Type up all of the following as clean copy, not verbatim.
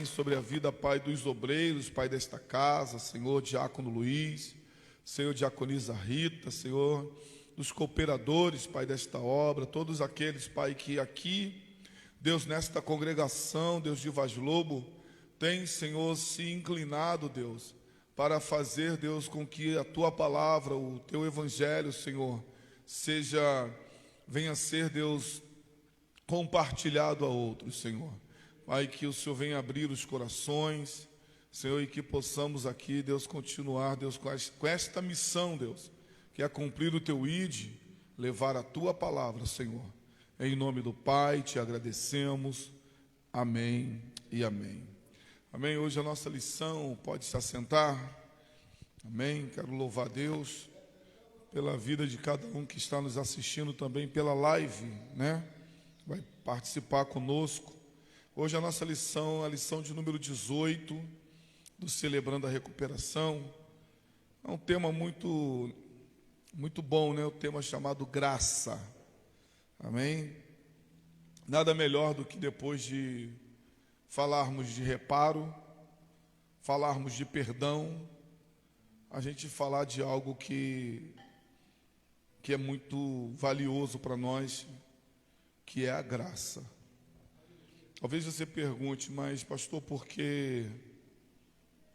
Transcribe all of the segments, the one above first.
sobre a vida, Pai, dos obreiros, Pai, desta casa, Senhor, Diácono Luiz, Senhor, Diaconisa Rita, Senhor, dos cooperadores, Pai, desta obra, todos aqueles, Pai, que aqui, Deus, nesta congregação, Deus de Vaz Lobo, tem, Senhor, se inclinado, Deus, para fazer, Deus, com que a Tua palavra, o Teu Evangelho, Senhor, venha ser, Deus, compartilhado a outros, Senhor. Pai, que o Senhor venha abrir os corações, Senhor, e que possamos aqui, Deus, continuar, Deus, com esta missão, Deus, que é cumprir o Teu ID, levar a Tua palavra, Senhor. Em nome do Pai, te agradecemos. Amém e amém. Amém. Hoje a nossa lição, pode se assentar. Amém. Quero louvar a Deus pela vida de cada um que está nos assistindo também pela live, né? Vai participar conosco. Hoje a nossa lição, a lição de número 18, do Celebrando a Recuperação. É um tema muito bom, né? O tema chamado graça. Amém? Nada melhor do que depois de falarmos de reparo, falarmos de perdão, a gente falar de algo que é muito valioso para nós, que é a graça. Talvez você pergunte, mas pastor, por que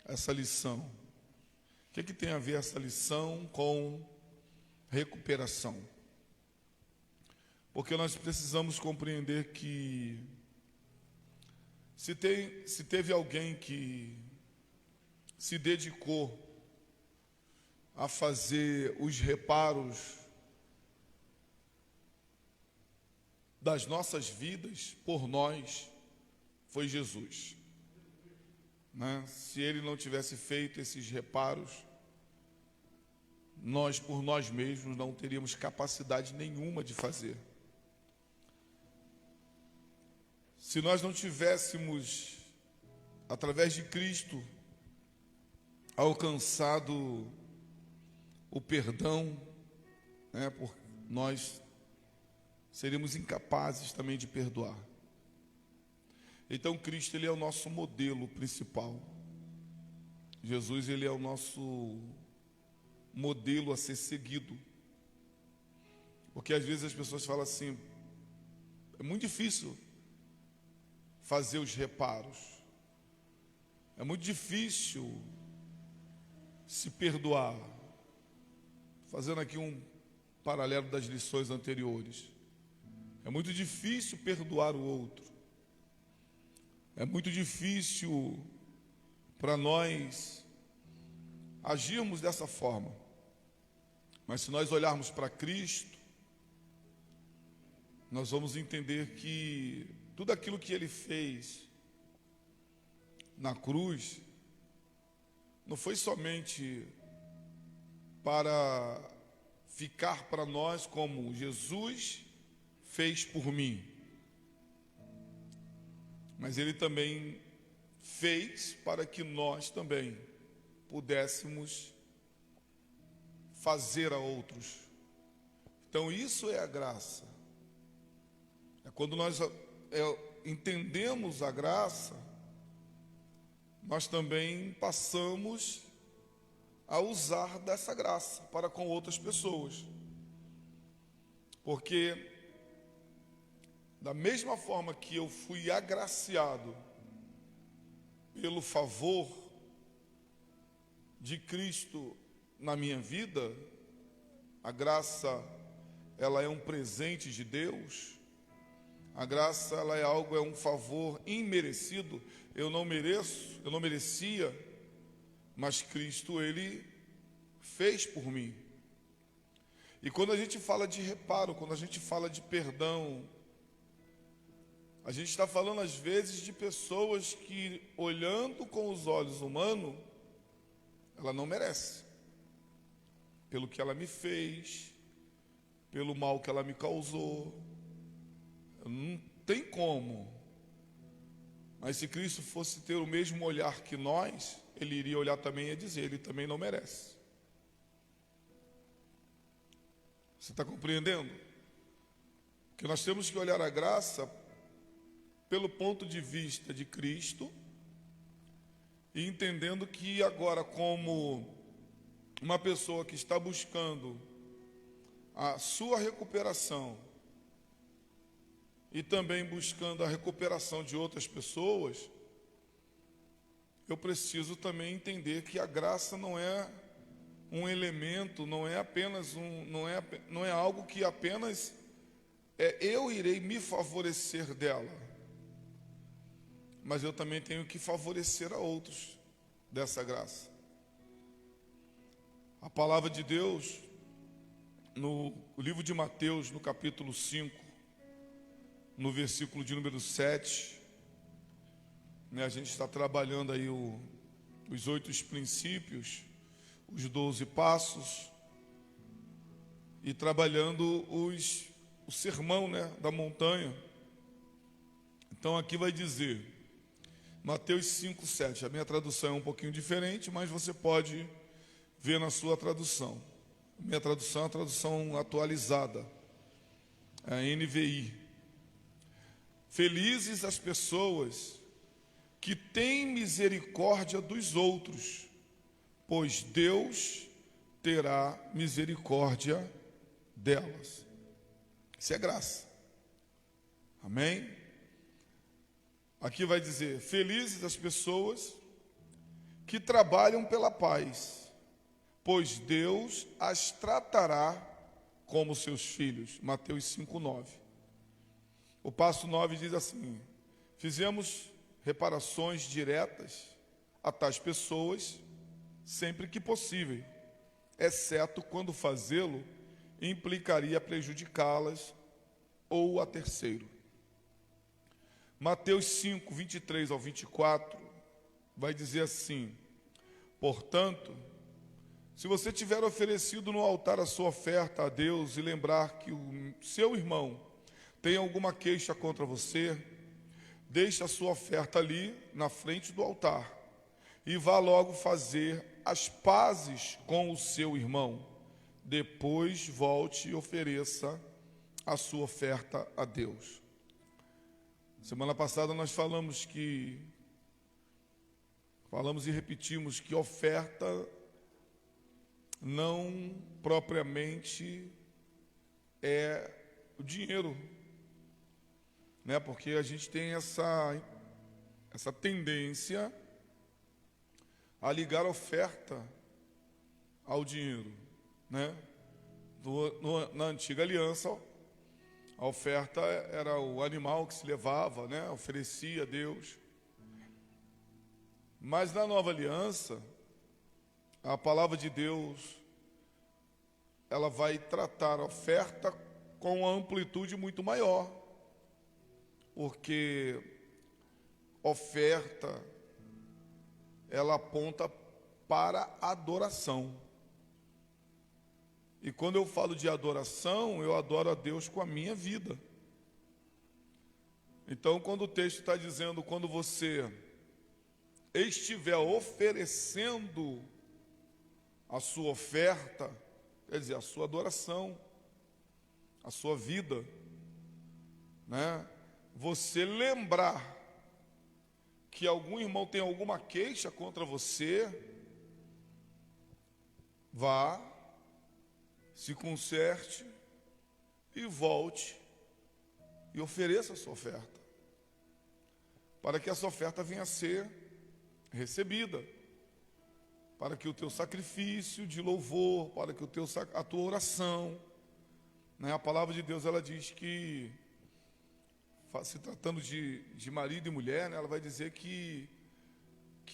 essa lição? O que tem a ver essa lição com recuperação? Porque nós precisamos compreender que se teve alguém que se dedicou a fazer os reparos das nossas vidas por nós, foi Jesus, né? Se Ele não tivesse feito esses reparos, nós por nós mesmos não teríamos capacidade nenhuma de fazer. Se nós não tivéssemos, através de Cristo, alcançado o perdão, né, nós seríamos incapazes também de perdoar. Então Cristo, Ele é o nosso modelo principal. Jesus, Ele é o nosso modelo a ser seguido. Porque às vezes as pessoas falam assim, é muito difícil fazer os reparos. É muito difícil se perdoar. Fazendo aqui um paralelo das lições anteriores. É muito difícil perdoar o outro. É muito difícil para nós agirmos dessa forma. Mas se nós olharmos para Cristo, nós vamos entender que tudo aquilo que Ele fez na cruz não foi somente para ficar para nós como Jesus fez por mim, mas Ele também fez para que nós também pudéssemos fazer a outros. Então isso é a graça. É quando nós entendemos a graça, nós também passamos a usar dessa graça para com outras pessoas. Porque da mesma forma que eu fui agraciado pelo favor de Cristo na minha vida, a graça, ela é um presente de Deus. A graça, ela é um favor imerecido. Eu não merecia, mas Cristo, Ele fez por mim. E quando a gente fala de reparo, quando a gente fala de perdão, a gente está falando às vezes de pessoas que, olhando com os olhos humanos, ela não merece. Pelo que ela me fez, pelo mal que ela me causou, não tem como. Mas se Cristo fosse ter o mesmo olhar que nós, Ele iria olhar também e dizer, Ele também não merece. Você está compreendendo? Que nós temos que olhar a graça pelo ponto de vista de Cristo e entendendo que agora, como uma pessoa que está buscando a sua recuperação e também buscando a recuperação de outras pessoas, eu preciso também entender que a graça não é um elemento, não é apenas não é algo que apenas eu irei me favorecer dela, mas eu também tenho que favorecer a outros dessa graça. A palavra de Deus, no livro de Mateus, no capítulo 5, no versículo de número 7, a gente está trabalhando aí os 8 princípios, os 12 passos, e trabalhando o sermão, da montanha. Então aqui vai dizer, Mateus 5, 7, a minha tradução é um pouquinho diferente, mas você pode ver na sua tradução. A minha tradução é a tradução atualizada, é a NVI. Felizes as pessoas que têm misericórdia dos outros, pois Deus terá misericórdia delas. Isso é graça. Amém? Aqui vai dizer, felizes as pessoas que trabalham pela paz, pois Deus as tratará como seus filhos. Mateus 5, 9. O passo 9 diz assim, fizemos reparações diretas a tais pessoas sempre que possível, exceto quando fazê-lo implicaria prejudicá-las ou a terceiro. Mateus 5, 23 ao 24, vai dizer assim, portanto, se você tiver oferecido no altar a sua oferta a Deus e lembrar que o seu irmão tem alguma queixa contra você, deixe a sua oferta ali na frente do altar e vá logo fazer as pazes com o seu irmão. Depois volte e ofereça a sua oferta a Deus. Semana passada nós falamos e repetimos que oferta não propriamente é o dinheiro, porque a gente tem essa tendência a ligar a oferta ao dinheiro, Na antiga aliança, a oferta era o animal que se levava, oferecia a Deus. Mas na nova aliança, a palavra de Deus, ela vai tratar a oferta com uma amplitude muito maior, porque oferta, ela aponta para adoração. E quando eu falo de adoração, eu adoro a Deus com a minha vida. Então, quando o texto está dizendo, quando você estiver oferecendo a sua oferta, quer dizer, a sua adoração, a sua vida, você lembrar que algum irmão tem alguma queixa contra você, vá, se conserte e volte e ofereça a sua oferta, para que essa oferta venha a ser recebida, para que o teu sacrifício de louvor, para que a tua oração, a palavra de Deus, ela diz que, se tratando de marido e mulher, ela vai dizer que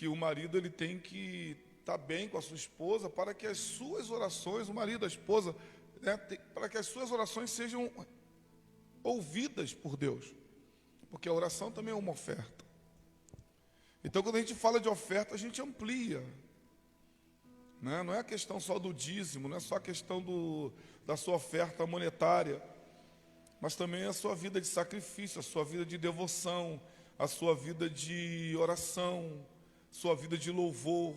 o marido ele tem que estar bem com a sua esposa para que as suas orações, o marido, a esposa, para que as suas orações sejam ouvidas por Deus, porque a oração também é uma oferta. Então, quando a gente fala de oferta, a gente amplia, não é a questão só do dízimo, não é só a questão da sua oferta monetária, mas também a sua vida de sacrifício, a sua vida de devoção, a sua vida de oração, sua vida de louvor.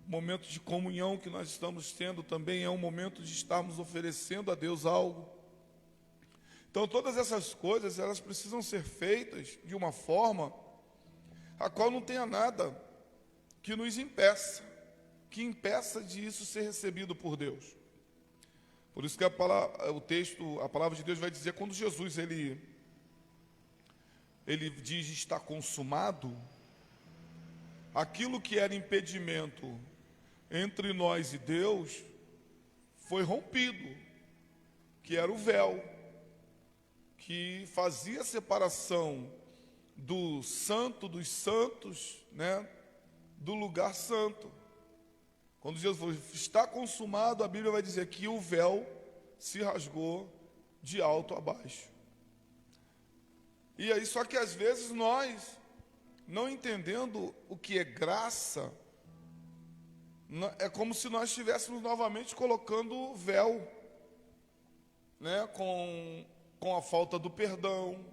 O momento de comunhão que nós estamos tendo também é um momento de estarmos oferecendo a Deus algo. Então, todas essas coisas, elas precisam ser feitas de uma forma a qual não tenha nada que nos impeça, que impeça de isso ser recebido por Deus. Por isso que a palavra de Deus vai dizer, quando Jesus ele diz está consumado, aquilo que era impedimento entre nós e Deus foi rompido, que era o véu, que fazia a separação do santo dos santos, né, do lugar santo. Quando Jesus falou, está consumado, a Bíblia vai dizer que o véu se rasgou de alto a baixo. E aí, só que às vezes nós, não entendendo o que é graça, é como se nós estivéssemos novamente colocando véu, né, com a falta do perdão,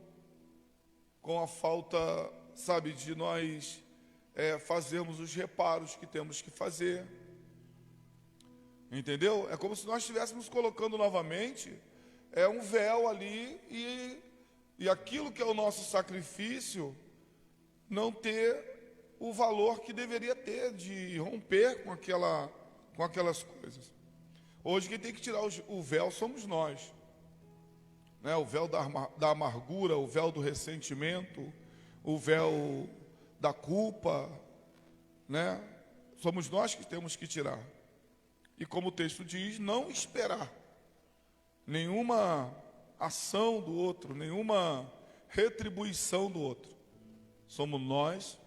com a falta, sabe, de nós fazermos os reparos que temos que fazer. Entendeu? É como se nós estivéssemos colocando novamente um véu ali e aquilo que é o nosso sacrifício não ter o valor que deveria ter, de romper com aquelas coisas. Hoje quem tem que tirar o véu somos nós, né? O véu da amargura, o véu do ressentimento, o véu da culpa, né? Somos nós que temos que tirar. E como o texto diz, não esperar nenhuma ação do outro, nenhuma retribuição do outro. Somos nós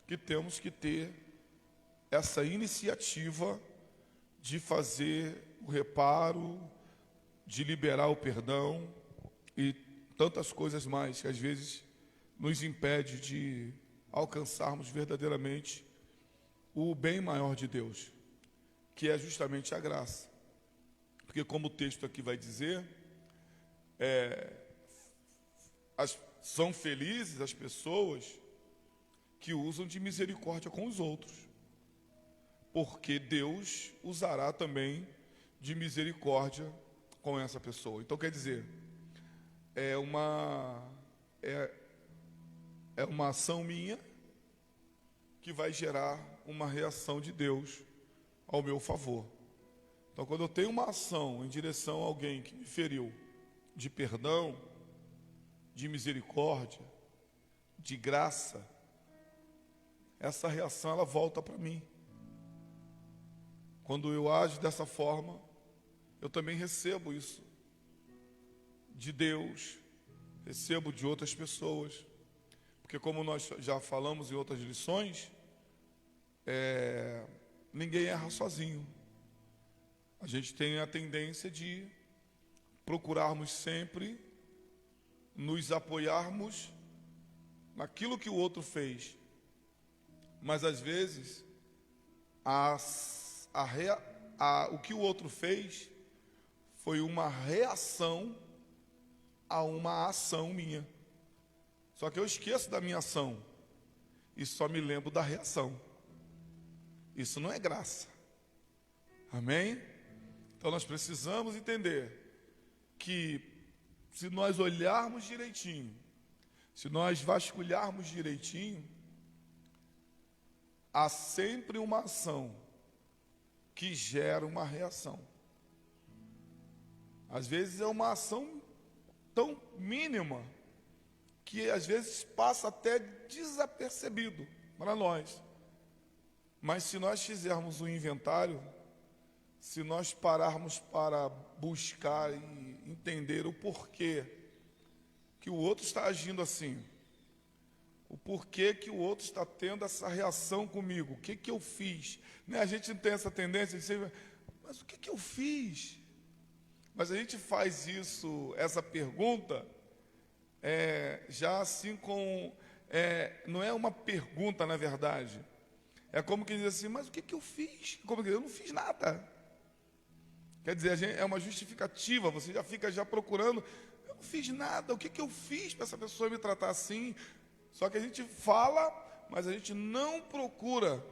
que temos que ter essa iniciativa de fazer o reparo, de liberar o perdão e tantas coisas mais que às vezes nos impede de alcançarmos verdadeiramente o bem maior de Deus, que é justamente a graça. Porque como o texto aqui vai dizer, são felizes as pessoas que usam de misericórdia com os outros, porque Deus usará também de misericórdia com essa pessoa. Então quer dizer, é uma ação minha que vai gerar uma reação de Deus ao meu favor. Então, quando eu tenho uma ação em direção a alguém que me feriu, de perdão, de misericórdia, de graça, essa reação ela volta para mim. Quando eu ajo dessa forma, eu também recebo isso de Deus, recebo de outras pessoas, porque como nós já falamos em outras lições, ninguém erra sozinho. A gente tem a tendência de procurarmos sempre nos apoiarmos naquilo que o outro fez. Mas às vezes o que o outro fez foi uma reação a uma ação minha. Só que eu esqueço da minha ação e só me lembro da reação. Isso não é graça. Amém? Então nós precisamos entender que se nós olharmos direitinho, se nós vasculharmos direitinho, há sempre uma ação que gera uma reação. Às vezes é uma ação tão mínima que às vezes passa até desapercebido para nós. Mas se nós fizermos um inventário, se nós pararmos para buscar e entender o porquê que o outro está agindo assim, o porquê que o outro está tendo essa reação comigo, o que eu fiz, né? A gente tem essa tendência de ser, mas o que eu fiz? Mas a gente faz isso, essa pergunta, já assim não é uma pergunta na verdade, é como que diz assim, mas o que eu fiz? Como que eu não fiz nada. Quer dizer, é uma justificativa, você já fica procurando, eu não fiz nada, o que eu fiz para essa pessoa me tratar assim? Só que a gente fala, mas a gente não procura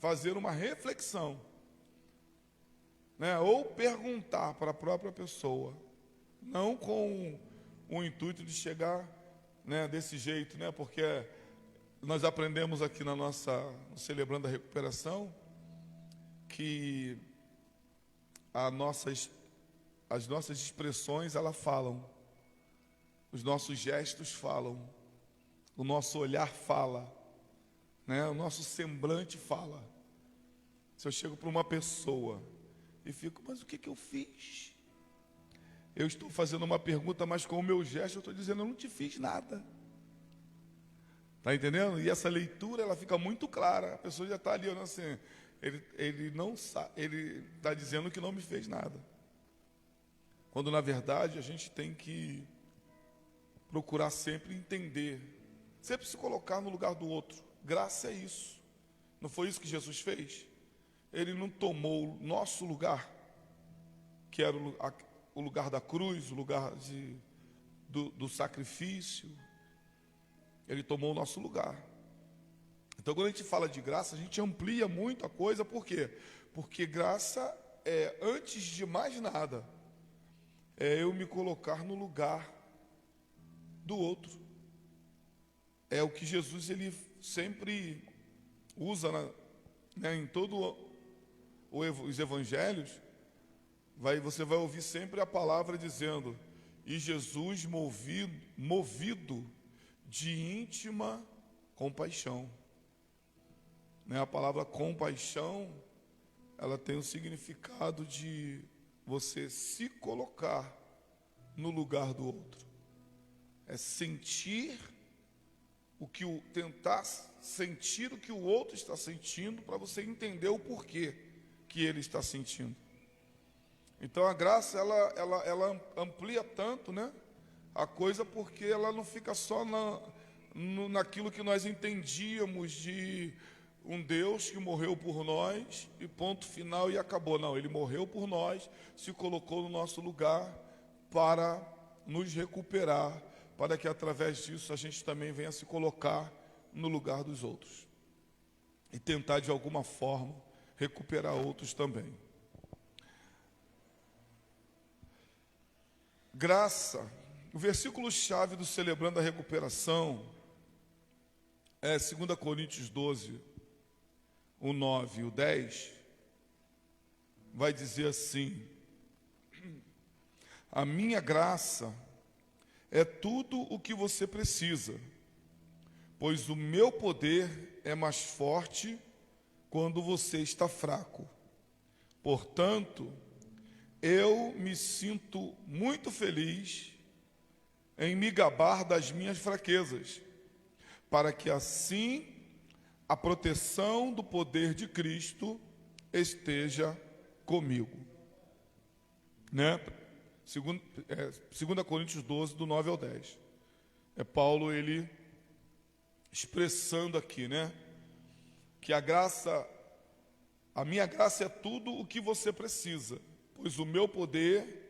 fazer uma reflexão, né? Ou perguntar para a própria pessoa, não com o intuito de chegar, né, desse jeito, né? Porque nós aprendemos aqui Celebrando a Recuperação, que as nossas expressões, elas falam, os nossos gestos falam, o nosso olhar fala, né? O nosso semblante fala. Se eu chego para uma pessoa e fico, mas o que eu fiz? Eu estou fazendo uma pergunta, mas com o meu gesto eu estou dizendo, eu não te fiz nada. Está entendendo? E essa leitura, ela fica muito clara. A pessoa já está ali olhando assim, ele não sabe, ele está dizendo que não me fez nada. Quando na verdade a gente tem que procurar sempre entender, sempre se colocar no lugar do outro. Graça é isso. Não foi isso que Jesus fez? Ele não tomou o nosso lugar, que era o lugar da cruz, o lugar do sacrifício. Ele tomou o nosso lugar. Então, quando a gente fala de graça, a gente amplia muito a coisa. Por quê? Porque graça é, antes de mais nada, é eu me colocar no lugar do outro. É o que Jesus ele sempre usa em todo os evangelhos. Você vai ouvir sempre a palavra dizendo, e Jesus movido de íntima compaixão. A palavra compaixão, ela tem o significado de você se colocar no lugar do outro. É sentir tentar sentir o que o outro está sentindo, para você entender o porquê que ele está sentindo. Então a graça, ela amplia tanto, a coisa, porque ela não fica só naquilo que nós entendíamos de um Deus que morreu por nós e ponto final e acabou. Não, ele morreu por nós, se colocou no nosso lugar para nos recuperar, para que através disso a gente também venha se colocar no lugar dos outros e tentar de alguma forma recuperar outros também. Graça, o versículo-chave do Celebrando a Recuperação é 2 Coríntios 12, o 9 e o 10, vai dizer assim: a minha graça é tudo o que você precisa, pois o meu poder é mais forte quando você está fraco. Portanto, eu me sinto muito feliz em me gabar das minhas fraquezas, para que assim a proteção do poder de Cristo esteja comigo. 2 Coríntios 12, do 9 ao 10. É Paulo, ele expressando aqui, que a minha graça é tudo o que você precisa, pois o meu poder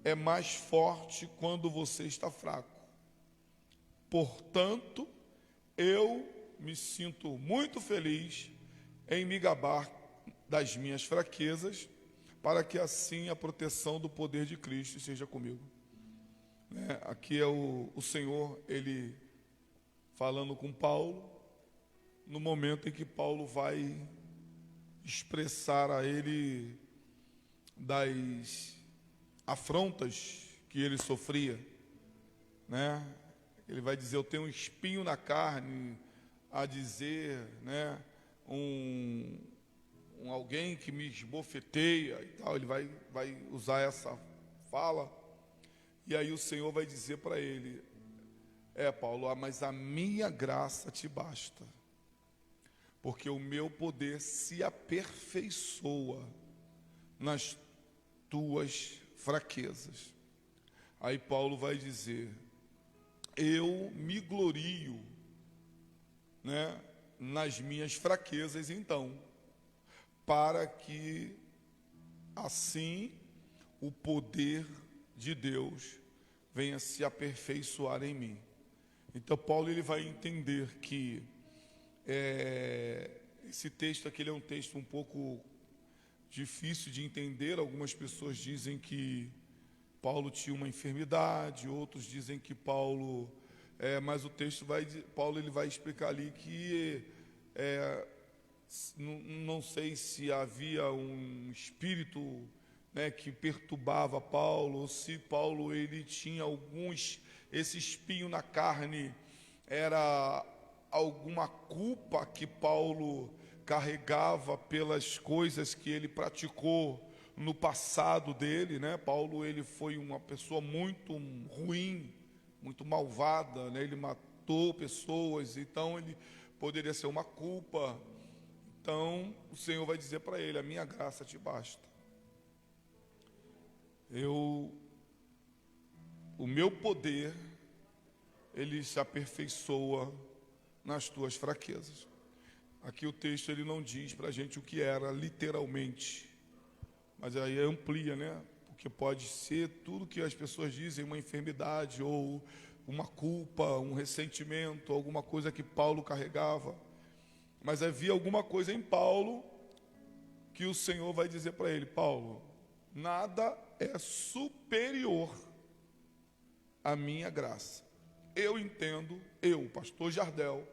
é mais forte quando você está fraco. Portanto, eu me sinto muito feliz em me gabar das minhas fraquezas, para que assim a proteção do poder de Cristo esteja comigo. Aqui é o Senhor, ele falando com Paulo, no momento em que Paulo vai expressar a ele das afrontas que ele sofria, Ele vai dizer, eu tenho um espinho na carne, a dizer, alguém que me esbofeteia e tal. Ele vai usar essa fala, e aí o Senhor vai dizer para ele, Paulo, mas a minha graça te basta, porque o meu poder se aperfeiçoa nas tuas fraquezas. Aí Paulo vai dizer, eu me glorio, nas minhas fraquezas, então, para que assim o poder de Deus venha se aperfeiçoar em mim. Então Paulo, ele vai entender que esse texto aqui ele é um texto um pouco difícil de entender. Algumas pessoas dizem que Paulo tinha uma enfermidade, outros dizem que Paulo mas o texto Paulo ele vai explicar ali que não sei se havia um espírito, né, que perturbava Paulo, ou se Paulo ele tinha esse espinho na carne era alguma culpa que Paulo carregava pelas coisas que ele praticou no passado dele, né? Paulo ele foi uma pessoa muito ruim, muito malvada, né? Ele matou pessoas, então ele poderia ser uma culpa. Então o Senhor vai dizer para ele: a minha graça te basta. O meu poder ele se aperfeiçoa nas tuas fraquezas. Aqui o texto ele não diz para a gente o que era literalmente, mas aí amplia, né? Porque pode ser tudo que as pessoas dizem, uma enfermidade ou uma culpa, um ressentimento, alguma coisa que Paulo carregava. Mas havia alguma coisa em Paulo que o Senhor vai dizer para ele: Paulo, nada é superior à minha graça. Eu entendo, pastor Jardel,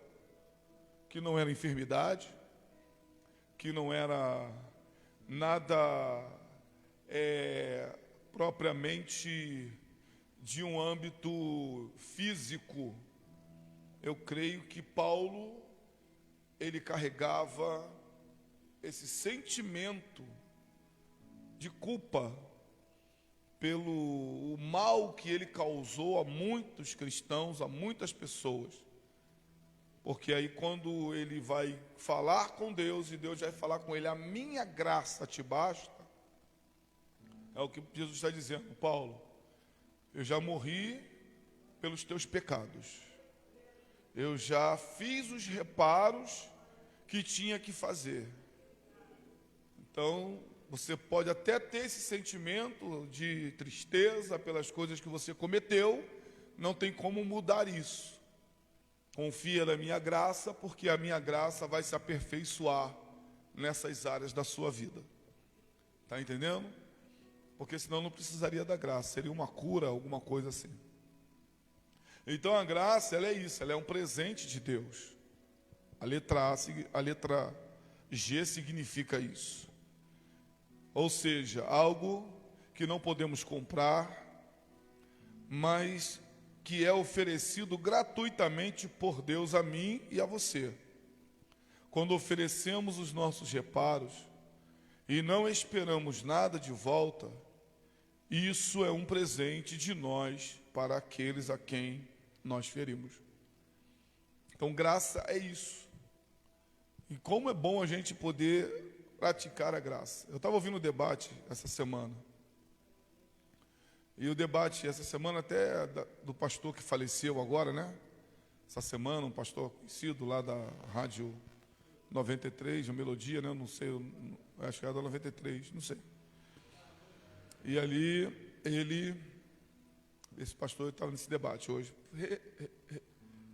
que não era enfermidade, que não era nada propriamente de um âmbito físico. Eu creio que Paulo, ele carregava esse sentimento de culpa pelo mal que ele causou a muitos cristãos, a muitas pessoas. Porque aí quando ele vai falar com Deus e Deus vai falar com ele: a minha graça te basta, é o que Jesus está dizendo: Paulo, eu já morri pelos teus pecados, eu já fiz os reparos que tinha que fazer. Então você pode até ter esse sentimento de tristeza pelas coisas que você cometeu, não tem como mudar isso. Confia na minha graça, porque a minha graça vai se aperfeiçoar nessas áreas da sua vida. Está entendendo? Porque senão não precisaria da graça, seria uma cura, alguma coisa assim. Então a graça, ela é isso, ela é um presente de Deus. A letra G significa isso. Ou seja, algo que não podemos comprar, mas que é oferecido gratuitamente por Deus a mim e a você. Quando oferecemos os nossos reparos e não esperamos nada de volta, isso é um presente de nós para aqueles a quem nós ferimos. Então, graça é isso. E como é bom a gente poder praticar a graça. Eu estava ouvindo o debate essa semana. E o debate essa semana até do pastor que faleceu agora, né? Essa semana, um pastor conhecido lá da Rádio 93, a Melodia, né? Não sei, acho que era da 93, não sei. E ali, esse pastor estava nesse debate hoje.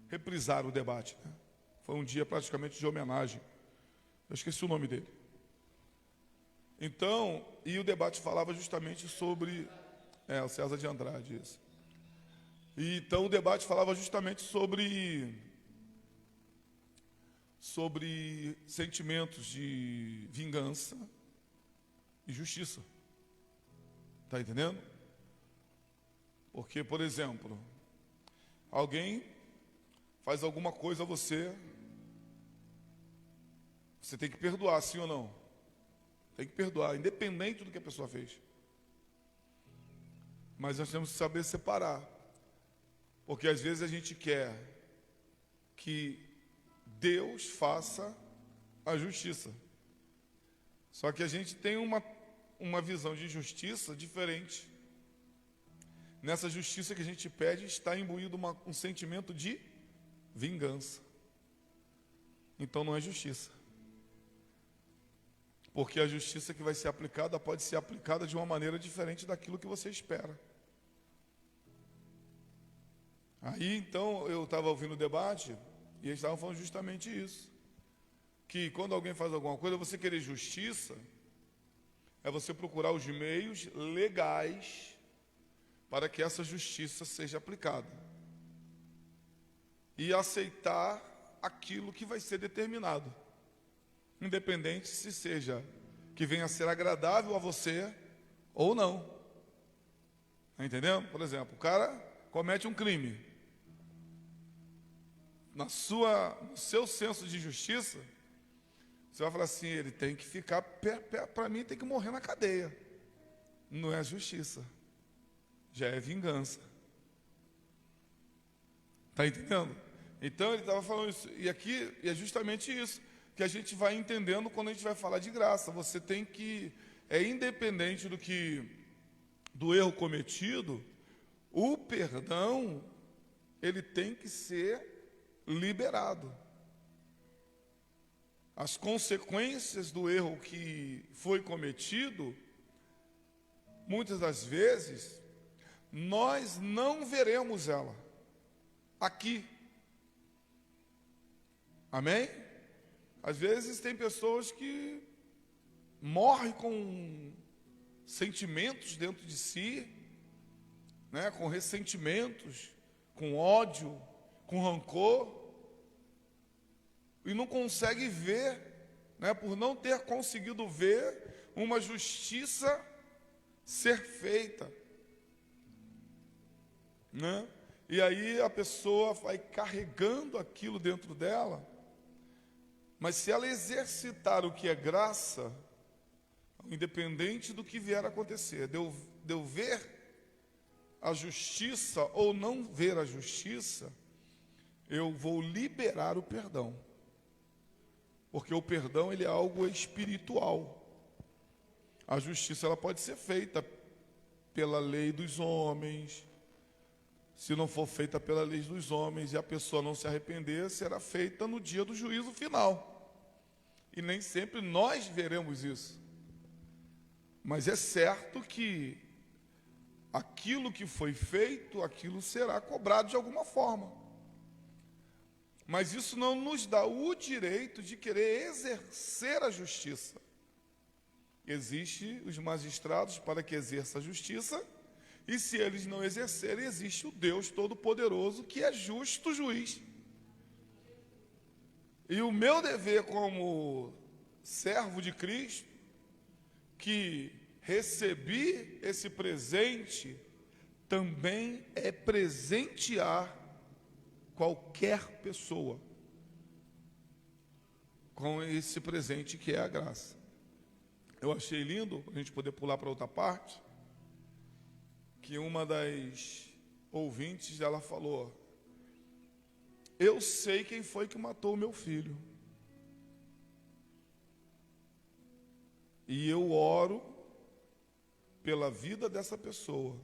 Reprisaram o debate, né? Foi um dia praticamente de homenagem. Eu esqueci o nome dele. Então, e o debate falava justamente sobre... o César de Andrade, isso. E, então, o debate falava justamente sobre sentimentos de vingança e justiça. Está entendendo? Porque, por exemplo, alguém faz alguma coisa a você, você tem que perdoar, sim ou não? Tem que perdoar, independente do que a pessoa fez. Mas nós temos que saber separar. Porque às vezes a gente quer que Deus faça a justiça. Só que a gente tem uma visão de justiça diferente. Nessa justiça que a gente pede está imbuído um sentimento de vingança. Então não é justiça. Porque a justiça que vai ser aplicada pode ser aplicada de uma maneira diferente daquilo que você espera. Aí, então, eu estava ouvindo o debate e eles estavam falando justamente isso. Que quando alguém faz alguma coisa, você querer justiça, é você procurar os meios legais para que essa justiça seja aplicada. e aceitar aquilo que vai ser determinado, independente se seja que venha a ser agradável a você ou não. Está entendendo? Por exemplo, o cara comete um crime. No seu senso de justiça, você vai falar assim, ele tem que ficar, para mim tem que morrer na cadeia. Não é justiça, já é vingança. Está entendendo? Então ele estava falando isso, e aqui é justamente isso que a gente vai entendendo quando a gente vai falar de graça. Você tem que, independente do erro cometido, o perdão, ele tem que ser liberado. As consequências do erro que foi cometido, muitas das vezes, nós não veremos ela aqui. Amém? Às vezes tem pessoas que morrem com sentimentos dentro de si, né, com ressentimentos, com ódio, com rancor, e não consegue ver, né, por não ter conseguido ver uma justiça ser feita, né? E aí a pessoa vai carregando aquilo dentro dela, mas se ela exercitar o que é graça, independente do que vier a acontecer, de eu ver a justiça ou não ver a justiça, eu vou liberar o perdão. Porque o perdão, ele é algo espiritual. A justiça, ela pode ser feita pela lei dos homens. Se não for feita pela lei dos homens e a pessoa não se arrepender, será feita no dia do juízo final. E nem sempre nós veremos isso. Mas é certo que aquilo que foi feito, aquilo será cobrado de alguma forma. Mas isso não nos dá o direito de querer exercer a justiça. Existem os magistrados para que exerça a justiça, e se eles não exercerem, existe o Deus Todo-Poderoso, que é justo juiz. E o meu dever como servo de Cristo, que recebi esse presente, também é presentear qualquer pessoa com esse presente que é a graça. Eu achei lindo, para a gente poder pular para outra parte, que uma das ouvintes, ela falou: eu sei quem foi que matou o meu filho, e eu oro pela vida dessa pessoa,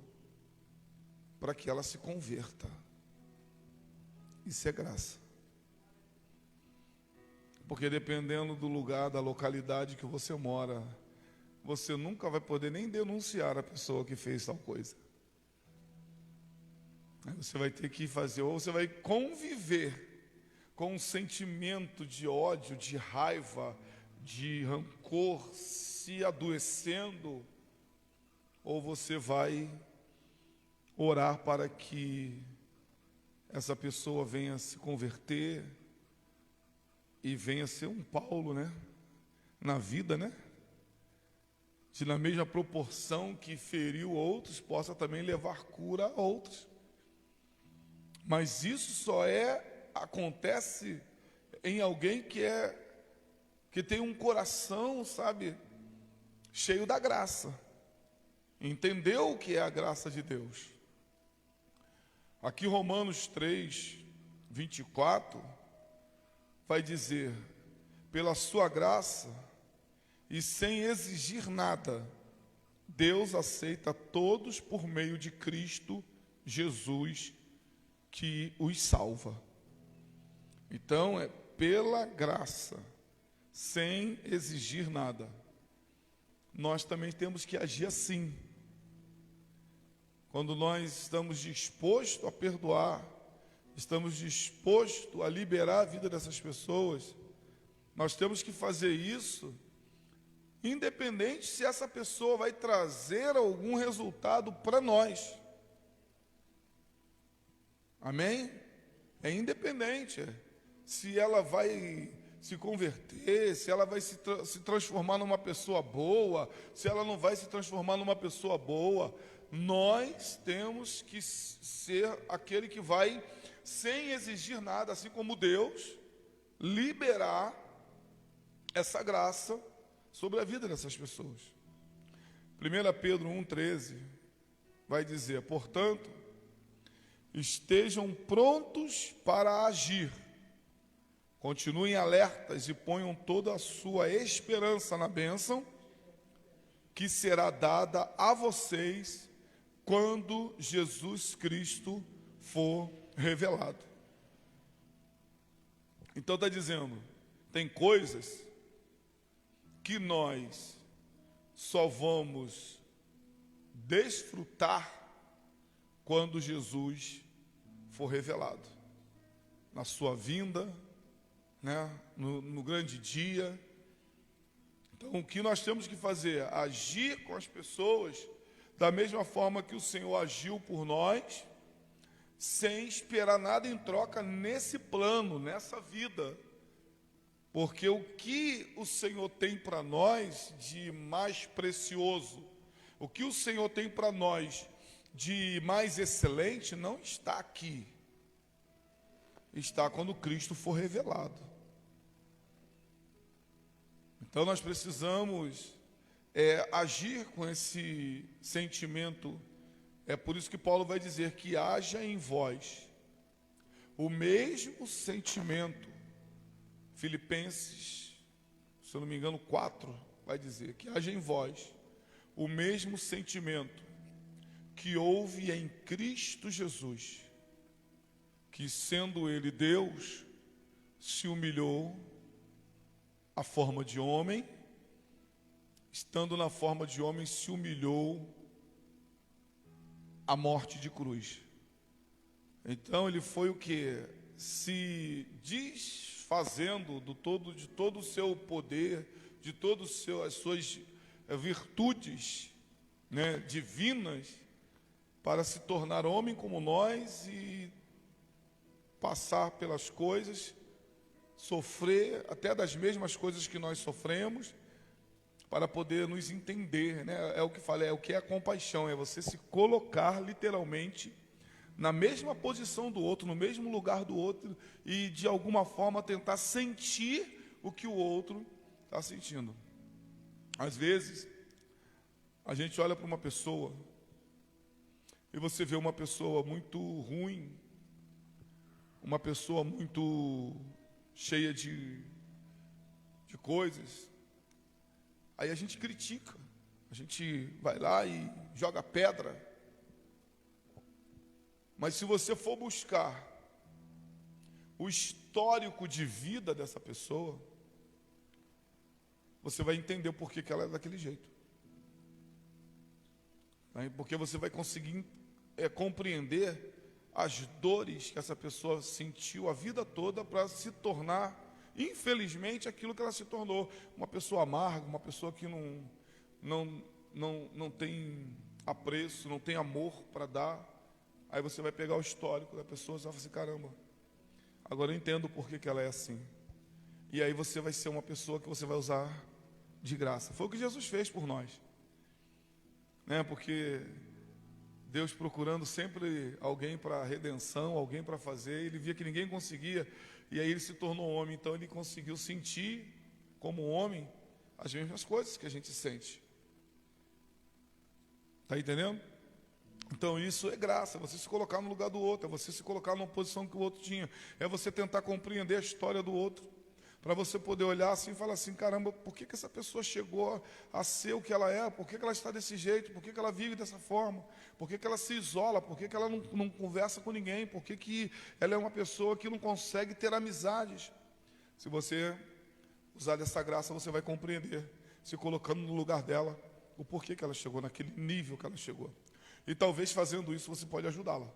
para que ela se converta. Isso é graça. Porque dependendo do lugar, da localidade que você mora, você nunca vai poder nem denunciar a pessoa que fez tal coisa. Aí você vai ter que fazer, ou você vai conviver com um sentimento de ódio, de raiva, de rancor se adoecendo, ou você vai orar para que essa pessoa venha se converter e venha ser um Paulo, né, na vida, né, de na mesma proporção que feriu outros, possa também levar cura a outros. Mas isso só acontece em alguém que tem um coração, sabe, cheio da graça, entendeu o que é a graça de Deus. Aqui Romanos 3, 24, vai dizer: pela sua graça e sem exigir nada, Deus aceita todos por meio de Cristo Jesus, que os salva. Então é pela graça, sem exigir nada. Nós também temos que agir assim. Quando nós estamos dispostos a perdoar, estamos dispostos a liberar a vida dessas pessoas, nós temos que fazer isso, independente se essa pessoa vai trazer algum resultado para nós. Amém? É independente se ela vai se converter, se ela vai se transformar numa pessoa boa, se ela não vai se transformar numa pessoa boa. Nós temos que ser aquele que vai, sem exigir nada, assim como Deus, liberar essa graça sobre a vida dessas pessoas. 1 Pedro 1,13 vai dizer: portanto, estejam prontos para agir, continuem alertas e ponham toda a sua esperança na bênção que será dada a vocês quando Jesus Cristo for revelado. Então está dizendo, tem coisas que nós só vamos desfrutar quando Jesus for revelado, na sua vinda, né, no grande dia. Então, o que nós temos que fazer? Agir com as pessoas da mesma forma que o Senhor agiu por nós, sem esperar nada em troca nesse plano, nessa vida. Porque o que o Senhor tem para nós de mais precioso, o que o Senhor tem para nós de mais excelente, não está aqui. Está quando Cristo for revelado. Então nós precisamos agir com esse sentimento. É por isso que Paulo vai dizer que haja em vós o mesmo sentimento. Filipenses, se eu não me engano, 4, vai dizer que haja em vós o mesmo sentimento que houve em Cristo Jesus, que sendo ele Deus, se humilhou à forma de homem, estando na forma de homem, se humilhou à morte de cruz. Então ele foi o que? Se desfazendo de todo o seu poder, de todas as suas virtudes, né, divinas, para se tornar homem como nós e passar pelas coisas, sofrer até das mesmas coisas que nós sofremos, para poder nos entender, né? É o que falei, é o que é a compaixão, é você se colocar literalmente na mesma posição do outro, no mesmo lugar do outro, e de alguma forma tentar sentir o que o outro está sentindo. Às vezes, a gente olha para uma pessoa e você vê uma pessoa muito ruim, uma pessoa muito cheia de coisas. Aí a gente critica, a gente vai lá e joga pedra. Mas se você for buscar o histórico de vida dessa pessoa, você vai entender o porquê que ela é daquele jeito. Porque você vai conseguir compreender as dores que essa pessoa sentiu a vida toda para se tornar, infelizmente, aquilo que ela se tornou. Uma pessoa amarga, uma pessoa que não tem apreço, não tem amor para dar. Aí você vai pegar o histórico da pessoa e vai falar assim, caramba, agora eu entendo por que ela é assim. E aí você vai ser uma pessoa que você vai usar de graça. Foi o que Jesus fez por nós. Né? Porque Deus procurando sempre alguém para redenção, alguém para fazer, ele via que ninguém conseguia, e aí ele se tornou homem, então ele conseguiu sentir, como homem, as mesmas coisas que a gente sente. Está entendendo? Então isso é graça, é você se colocar no lugar do outro, é você se colocar numa posição que o outro tinha, é você tentar compreender a história do outro, para você poder olhar assim e falar assim, caramba, por que essa pessoa chegou a ser o que ela é? Por que ela está desse jeito? Por que ela vive dessa forma? Por que ela se isola? Por que ela não conversa com ninguém? Por que ela é uma pessoa que não consegue ter amizades? Se você usar dessa graça, você vai compreender, se colocando no lugar dela, o porquê que ela chegou naquele nível que ela chegou. E talvez fazendo isso você pode ajudá-la.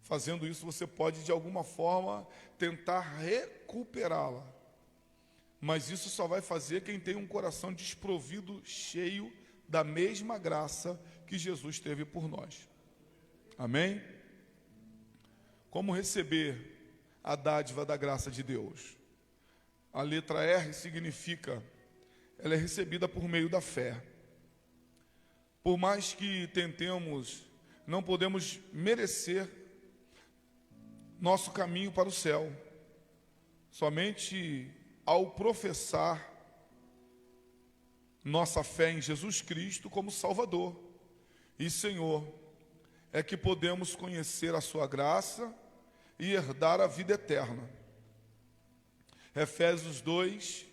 Fazendo isso você pode de alguma forma tentar recuperá-la. Mas isso só vai fazer quem tem um coração desprovido, cheio da mesma graça que Jesus teve por nós. Amém? Como receber a dádiva da graça de Deus? A letra R significa, ela é recebida por meio da fé. Por mais que tentemos, não podemos merecer nosso caminho para o céu. Somente ao professar nossa fé em Jesus Cristo como Salvador e Senhor, é que podemos conhecer a sua graça e herdar a vida eterna. Efésios 2,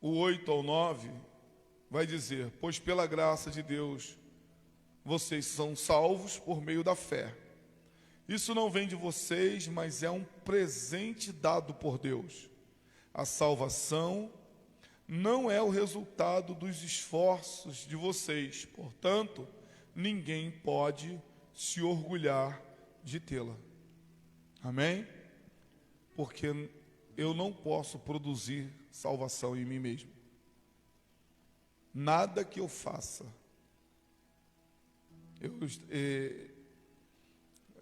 o 8 ao 9, vai dizer: pois pela graça de Deus, vocês são salvos por meio da fé. Isso não vem de vocês, mas é um presente dado por Deus. A salvação não é o resultado dos esforços de vocês, portanto, ninguém pode se orgulhar de tê-la. Amém? Porque eu não posso produzir salvação em mim mesmo. Nada que eu faça. De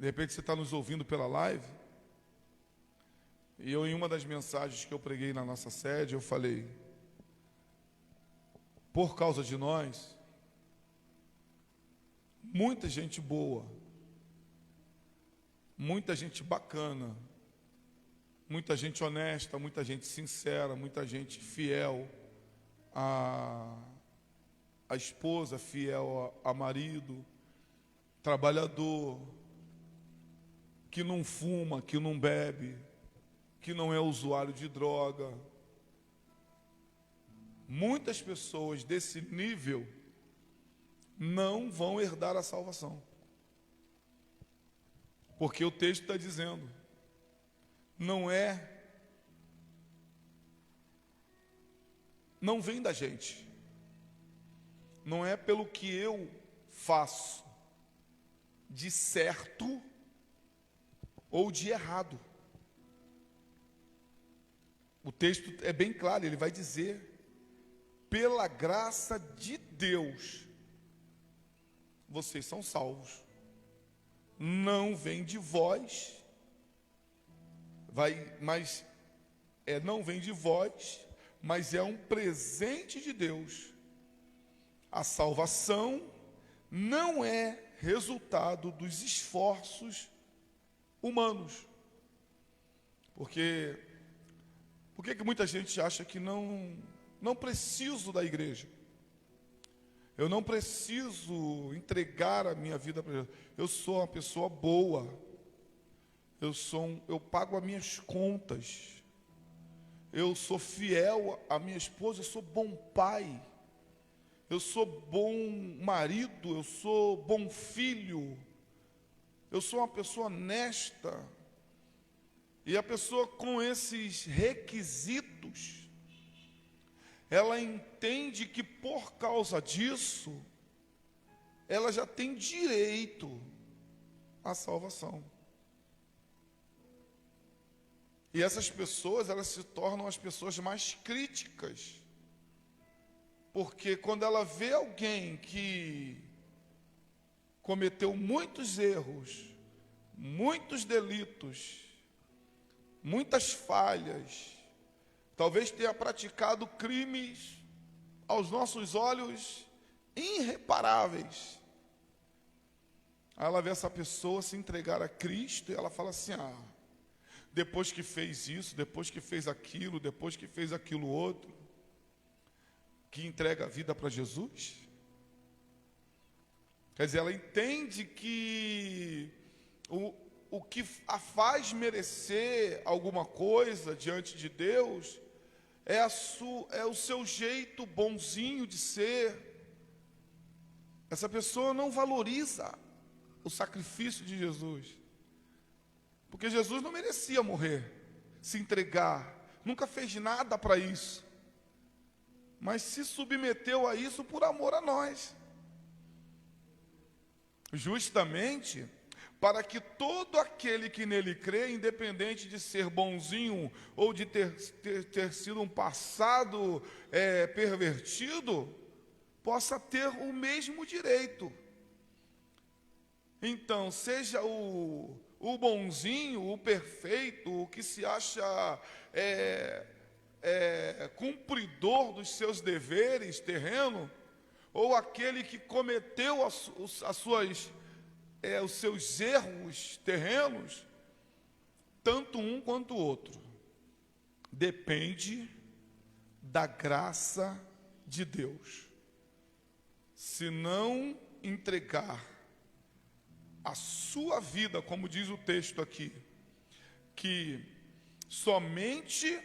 repente você está nos ouvindo pela live, e eu, em uma das mensagens que eu preguei na nossa sede, eu falei: por causa de nós, muita gente boa, muita gente bacana, muita gente honesta, muita gente sincera, muita gente fiel a esposa, fiel a marido, trabalhador, que não fuma, que não bebe, que não é usuário de droga. Muitas pessoas desse nível não vão herdar a salvação. Porque o texto está dizendo, não vem da gente. Não é pelo que eu faço de certo ou de errado. O texto é bem claro, ele vai dizer: pela graça de Deus, vocês são salvos. Não vem de vós, não vem de vós, mas é um presente de Deus. A salvação não é resultado dos esforços humanos. Por que muita gente acha que não preciso da igreja? Eu não preciso entregar a minha vida para Deus. Eu sou uma pessoa boa. Eu pago as minhas contas. Eu sou fiel à minha esposa, eu sou bom pai. Eu sou bom marido, eu sou bom filho. Eu sou uma pessoa honesta. E a pessoa com esses requisitos, ela entende que por causa disso, ela já tem direito à salvação. E essas pessoas, elas se tornam as pessoas mais críticas. Porque quando ela vê alguém que cometeu muitos erros, muitos delitos, muitas falhas, talvez tenha praticado crimes aos nossos olhos irreparáveis. Aí ela vê essa pessoa se entregar a Cristo e ela fala assim: depois que fez isso, depois que fez aquilo, depois que fez aquilo outro, que entrega a vida para Jesus. Quer dizer, ela entende que o que a faz merecer alguma coisa diante de Deus é o seu jeito bonzinho de ser. Essa pessoa não valoriza o sacrifício de Jesus, porque Jesus não merecia morrer, se entregar, nunca fez nada para isso, mas se submeteu a isso por amor a nós, justamente para que todo aquele que nele crê, independente de ser bonzinho ou de ter sido um passado pervertido, possa ter o mesmo direito. Então, seja o o bonzinho, o perfeito, o que se acha cumpridor dos seus deveres terrenos, ou aquele que cometeu os seus erros terrenos, tanto um quanto o outro. Depende da graça de Deus. Se não entregar a sua vida, como diz o texto aqui, que somente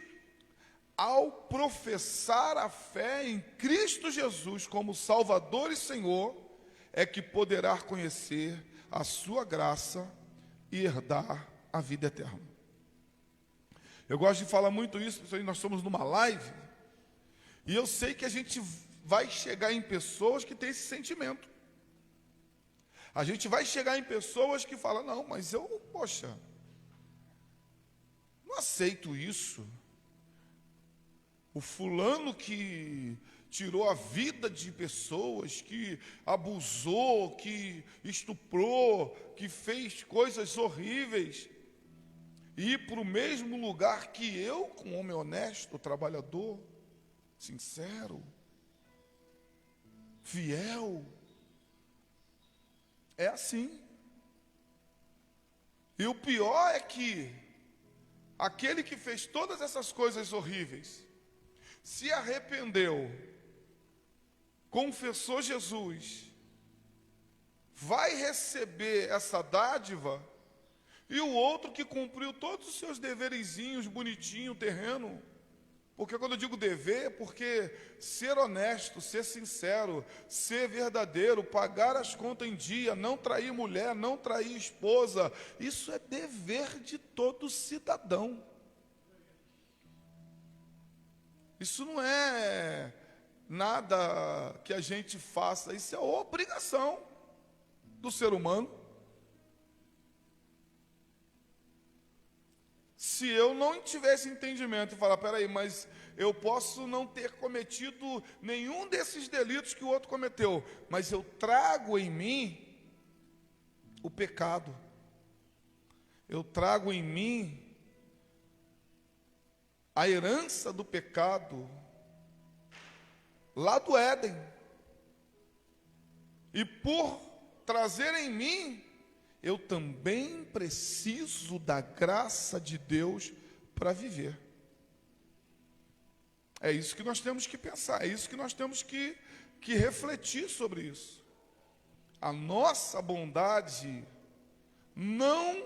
ao professar a fé em Cristo Jesus como Salvador e Senhor, é que poderá conhecer a sua graça e herdar a vida eterna. Eu gosto de falar muito isso, porque nós estamos numa live, e eu sei que a gente vai chegar em pessoas que têm esse sentimento. A gente vai chegar em pessoas que falam, não, mas poxa, não aceito isso. O fulano que tirou a vida de pessoas, que abusou, que estuprou, que fez coisas horríveis, e ir para o mesmo lugar que eu, com um homem honesto, trabalhador, sincero, fiel. É assim. E o pior é que aquele que fez todas essas coisas horríveis, se arrependeu, confessou Jesus, vai receber essa dádiva, e o outro que cumpriu todos os seus deverezinhos bonitinho, terreno. Porque quando eu digo dever, é porque ser honesto, ser sincero, ser verdadeiro, pagar as contas em dia, não trair mulher, não trair esposa, isso é dever de todo cidadão. Isso não é nada que a gente faça, isso é obrigação do ser humano. Se eu não tivesse entendimento e falar, peraí, mas eu posso não ter cometido nenhum desses delitos que o outro cometeu, mas eu trago em mim o pecado, eu trago em mim a herança do pecado lá do Éden, e por trazer em mim, eu também preciso da graça de Deus para viver. É isso que nós temos que pensar, é isso que nós temos que refletir sobre isso. A nossa bondade não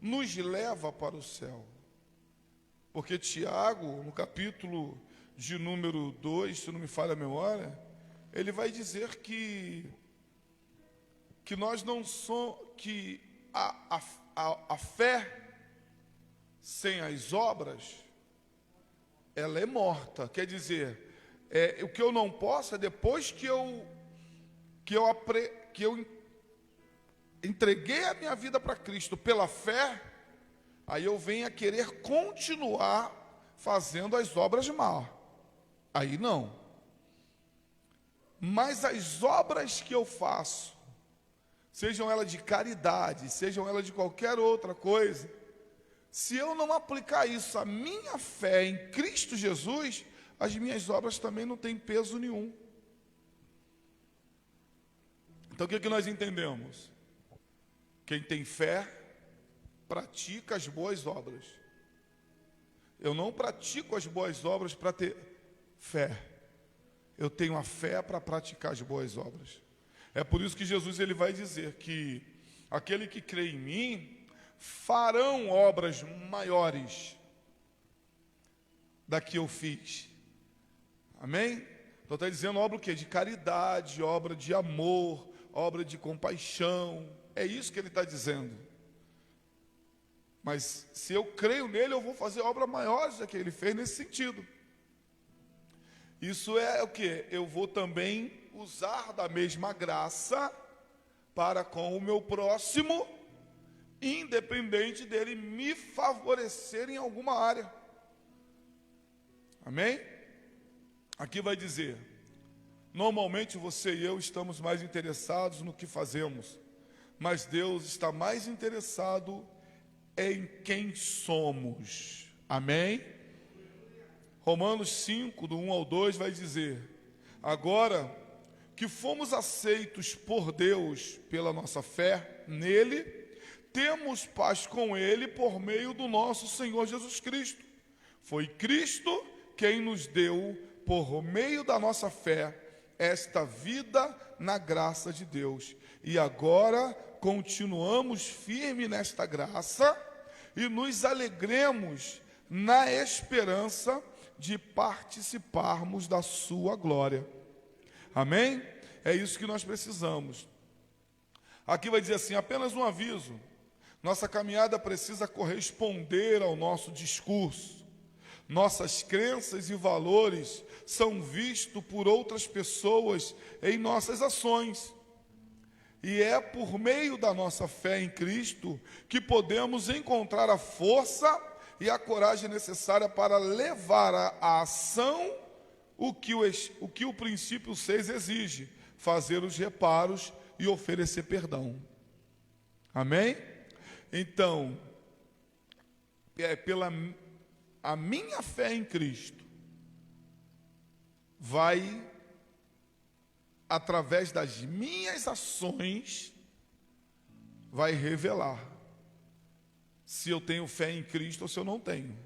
nos leva para o céu. Porque Tiago, no capítulo de número 2, se não me falha a memória, ele vai dizer que nós não somos, que a fé sem as obras, ela é morta. Quer dizer, o que eu não posso é depois que eu entreguei a minha vida para Cristo pela fé, aí eu venho a querer continuar fazendo as obras mal. Aí não. Mas as obras que eu faço, sejam elas de caridade, sejam elas de qualquer outra coisa, se eu não aplicar isso à minha fé em Cristo Jesus, as minhas obras também não têm peso nenhum. Então o que nós entendemos? Quem tem fé, pratica as boas obras. Eu não pratico as boas obras para ter fé. Eu tenho a fé para praticar as boas obras. É por isso que Jesus ele vai dizer que aquele que crê em mim farão obras maiores da que eu fiz. Amém? Então está dizendo obra o quê? De caridade, obra de amor, obra de compaixão. É isso que ele está dizendo. Mas se eu creio nele, eu vou fazer obras maiores do que ele fez nesse sentido. Isso é o quê? Eu vou também usar da mesma graça para com o meu próximo, independente dele me favorecer em alguma área. Amém? Aqui vai dizer, normalmente você e eu estamos mais interessados no que fazemos, mas Deus está mais interessado em quem somos. Amém? Romanos 5, do 1 ao 2, vai dizer: agora que fomos aceitos por Deus pela nossa fé nele, temos paz com ele por meio do nosso Senhor Jesus Cristo. Foi Cristo quem nos deu, por meio da nossa fé, esta vida na graça de Deus. E agora continuamos firmes nesta graça e nos alegremos na esperança de participarmos da sua glória. Amém? É isso que nós precisamos. Aqui vai dizer assim, apenas um aviso: nossa caminhada precisa corresponder ao nosso discurso. Nossas crenças e valores são vistos por outras pessoas em nossas ações. E é por meio da nossa fé em Cristo que podemos encontrar a força e a coragem necessária para levar à ação o que o princípio 6 exige: fazer os reparos e oferecer perdão. Amém? Então, pela a minha fé em Cristo vai, através das minhas ações, vai revelar se eu tenho fé em Cristo ou se eu não tenho.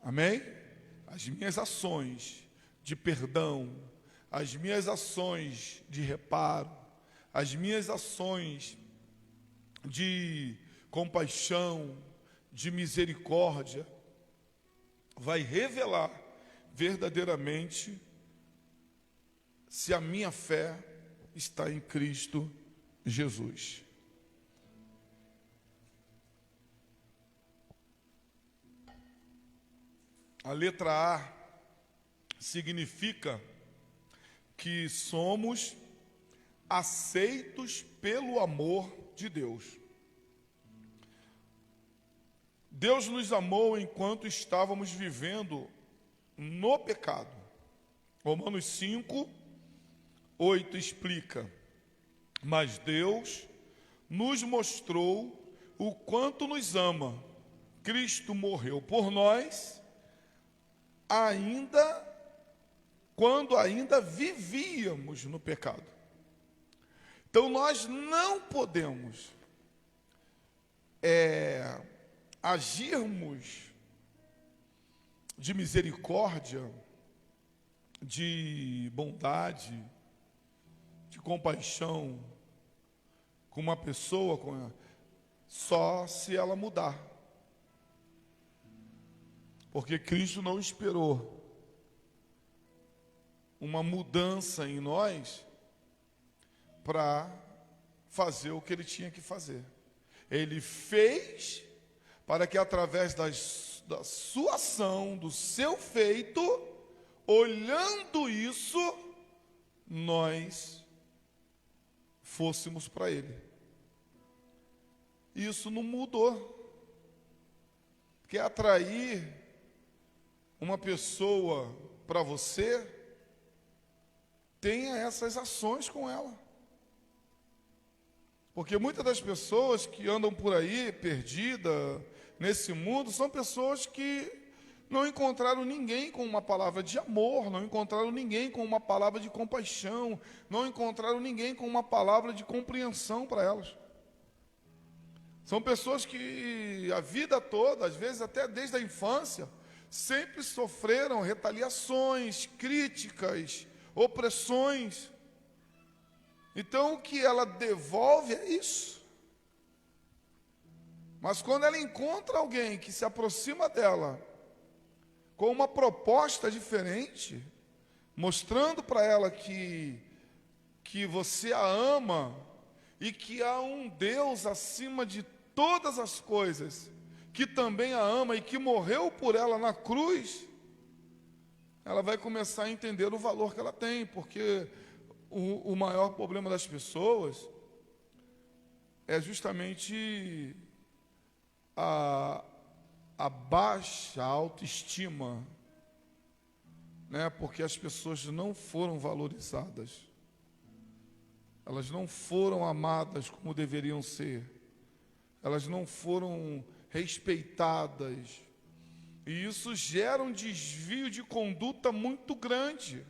Amém? As minhas ações de perdão, as minhas ações de reparo, as minhas ações de compaixão, de misericórdia, vai revelar verdadeiramente se a minha fé está em Cristo Jesus. A letra A significa que somos aceitos pelo amor de Deus. Deus nos amou enquanto estávamos vivendo no pecado. Romanos 5, 8 explica: mas Deus nos mostrou o quanto nos ama. Cristo morreu por nós, quando ainda vivíamos no pecado. Então nós não podemos agirmos de misericórdia, de bondade, de compaixão com uma pessoa só se ela mudar. Porque Cristo não esperou uma mudança em nós para fazer o que ele tinha que fazer. Ele fez para que através da sua ação, do seu feito, olhando isso, nós fôssemos para ele. Isso não mudou. Quer atrair uma pessoa para você, tenha essas ações com ela. Porque muitas das pessoas que andam por aí, perdidas nesse mundo, são pessoas que não encontraram ninguém com uma palavra de amor, não encontraram ninguém com uma palavra de compaixão, não encontraram ninguém com uma palavra de compreensão para elas. São pessoas que a vida toda, às vezes até desde a infância, sempre sofreram retaliações, críticas, opressões. Então o que ela devolve é isso. Mas quando ela encontra alguém que se aproxima dela com uma proposta diferente, mostrando para ela que você a ama e que há um Deus acima de todas as coisas, que também a ama e que morreu por ela na cruz, ela vai começar a entender o valor que ela tem, porque o maior problema das pessoas é justamente a baixa autoestima, né? Porque as pessoas não foram valorizadas. elas não foram amadas como deveriam ser, elas não foram respeitadas, e isso gera um desvio de conduta muito grande.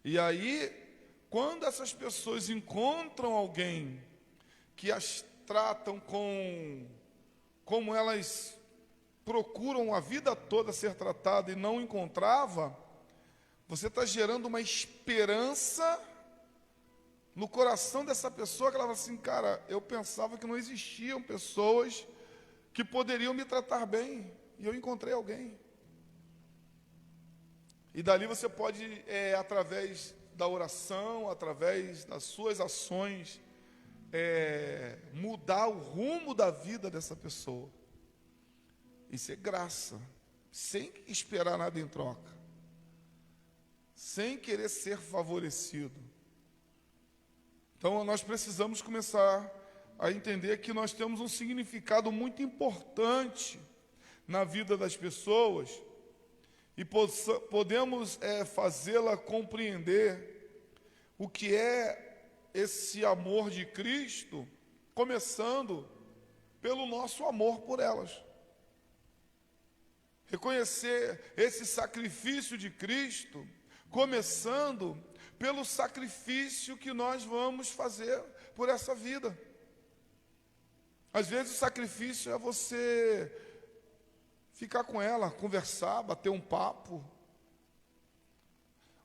E aí, quando essas pessoas encontram alguém que as tratam como elas procuram a vida toda ser tratada e não encontrava, você está gerando uma esperança no coração dessa pessoa, que ela fala assim, cara, eu pensava que não existiam pessoas que poderiam me tratar bem, e eu encontrei alguém. E dali você pode, através da oração, através das suas ações, mudar o rumo da vida dessa pessoa. Isso é graça, sem esperar nada em troca, sem querer ser favorecido. Então nós precisamos começar a entender que nós temos um significado muito importante na vida das pessoas, e podemos fazê-la compreender o que é esse amor de Cristo, começando pelo nosso amor por elas. Reconhecer esse sacrifício de Cristo, começando pelo sacrifício que nós vamos fazer por essa vida. Às vezes o sacrifício é você ficar com ela, conversar, bater um papo,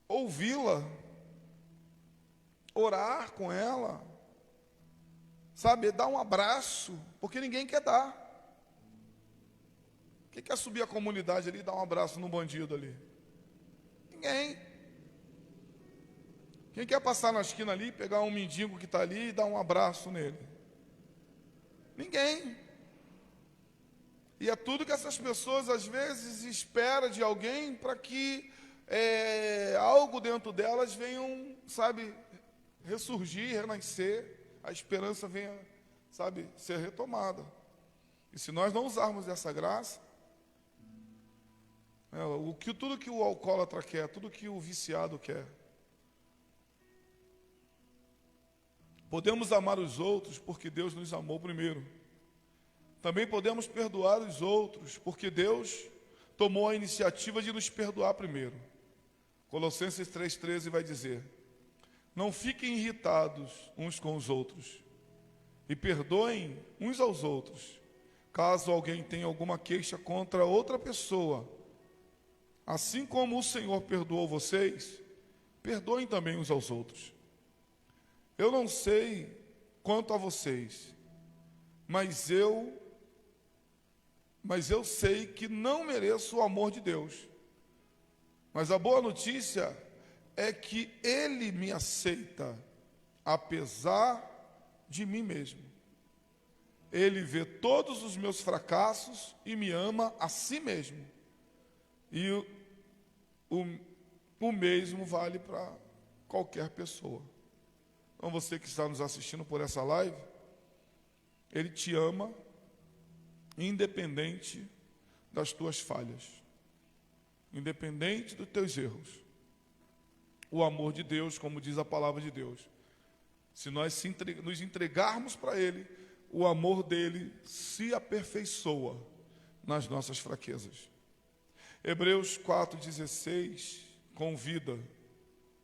ouvi-la, orar com ela, sabe, dar um abraço, porque ninguém quer dar. Quem quer subir a comunidade ali e dar um abraço num bandido ali? Ninguém. Quem quer passar na esquina ali, pegar um mendigo que está ali e dar um abraço nele? Ninguém. E é tudo que essas pessoas às vezes esperam de alguém para que algo dentro delas venham, sabe, ressurgir, renascer, a esperança venha, sabe, ser retomada. E se nós não usarmos essa graça, tudo que o alcoólatra quer, tudo que o viciado quer. Podemos amar os outros porque Deus nos amou primeiro. Também podemos perdoar os outros porque Deus tomou a iniciativa de nos perdoar primeiro. Colossenses 3,13 vai dizer: não fiquem irritados uns com os outros e perdoem uns aos outros, caso alguém tenha alguma queixa contra outra pessoa. Assim como o Senhor perdoou vocês, perdoem também uns aos outros. Eu não sei quanto a vocês, mas eu sei que não mereço o amor de Deus. Mas a boa notícia é que Ele me aceita, apesar de mim mesmo. Ele vê todos os meus fracassos e me ama a si mesmo. E o mesmo vale para qualquer pessoa. Então você que está nos assistindo por essa live, Ele te ama independente das tuas falhas, independente dos teus erros. O amor de Deus, como diz a palavra de Deus, se nós nos entregarmos para Ele, o amor dele se aperfeiçoa nas nossas fraquezas. Hebreus 4,16 convida,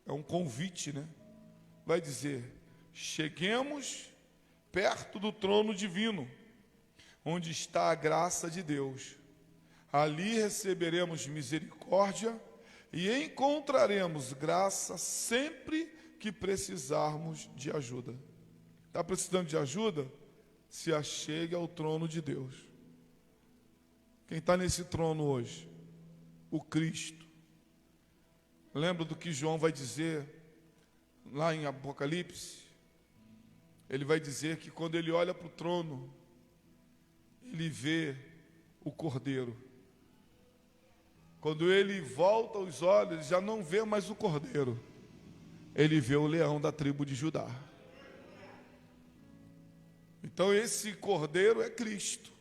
é um convite, né? Vai dizer: cheguemos perto do trono divino, onde está a graça de Deus. Ali receberemos misericórdia e encontraremos graça sempre que precisarmos de ajuda. Está precisando de ajuda? Se achegue ao trono de Deus. Quem está nesse trono hoje? O Cristo. Lembra do que João vai dizer lá em Apocalipse? Ele vai dizer que quando ele olha para o trono, ele vê o Cordeiro. Quando ele volta os olhos, ele já não vê mais o Cordeiro. Ele vê o leão da tribo de Judá. Então esse Cordeiro é Cristo,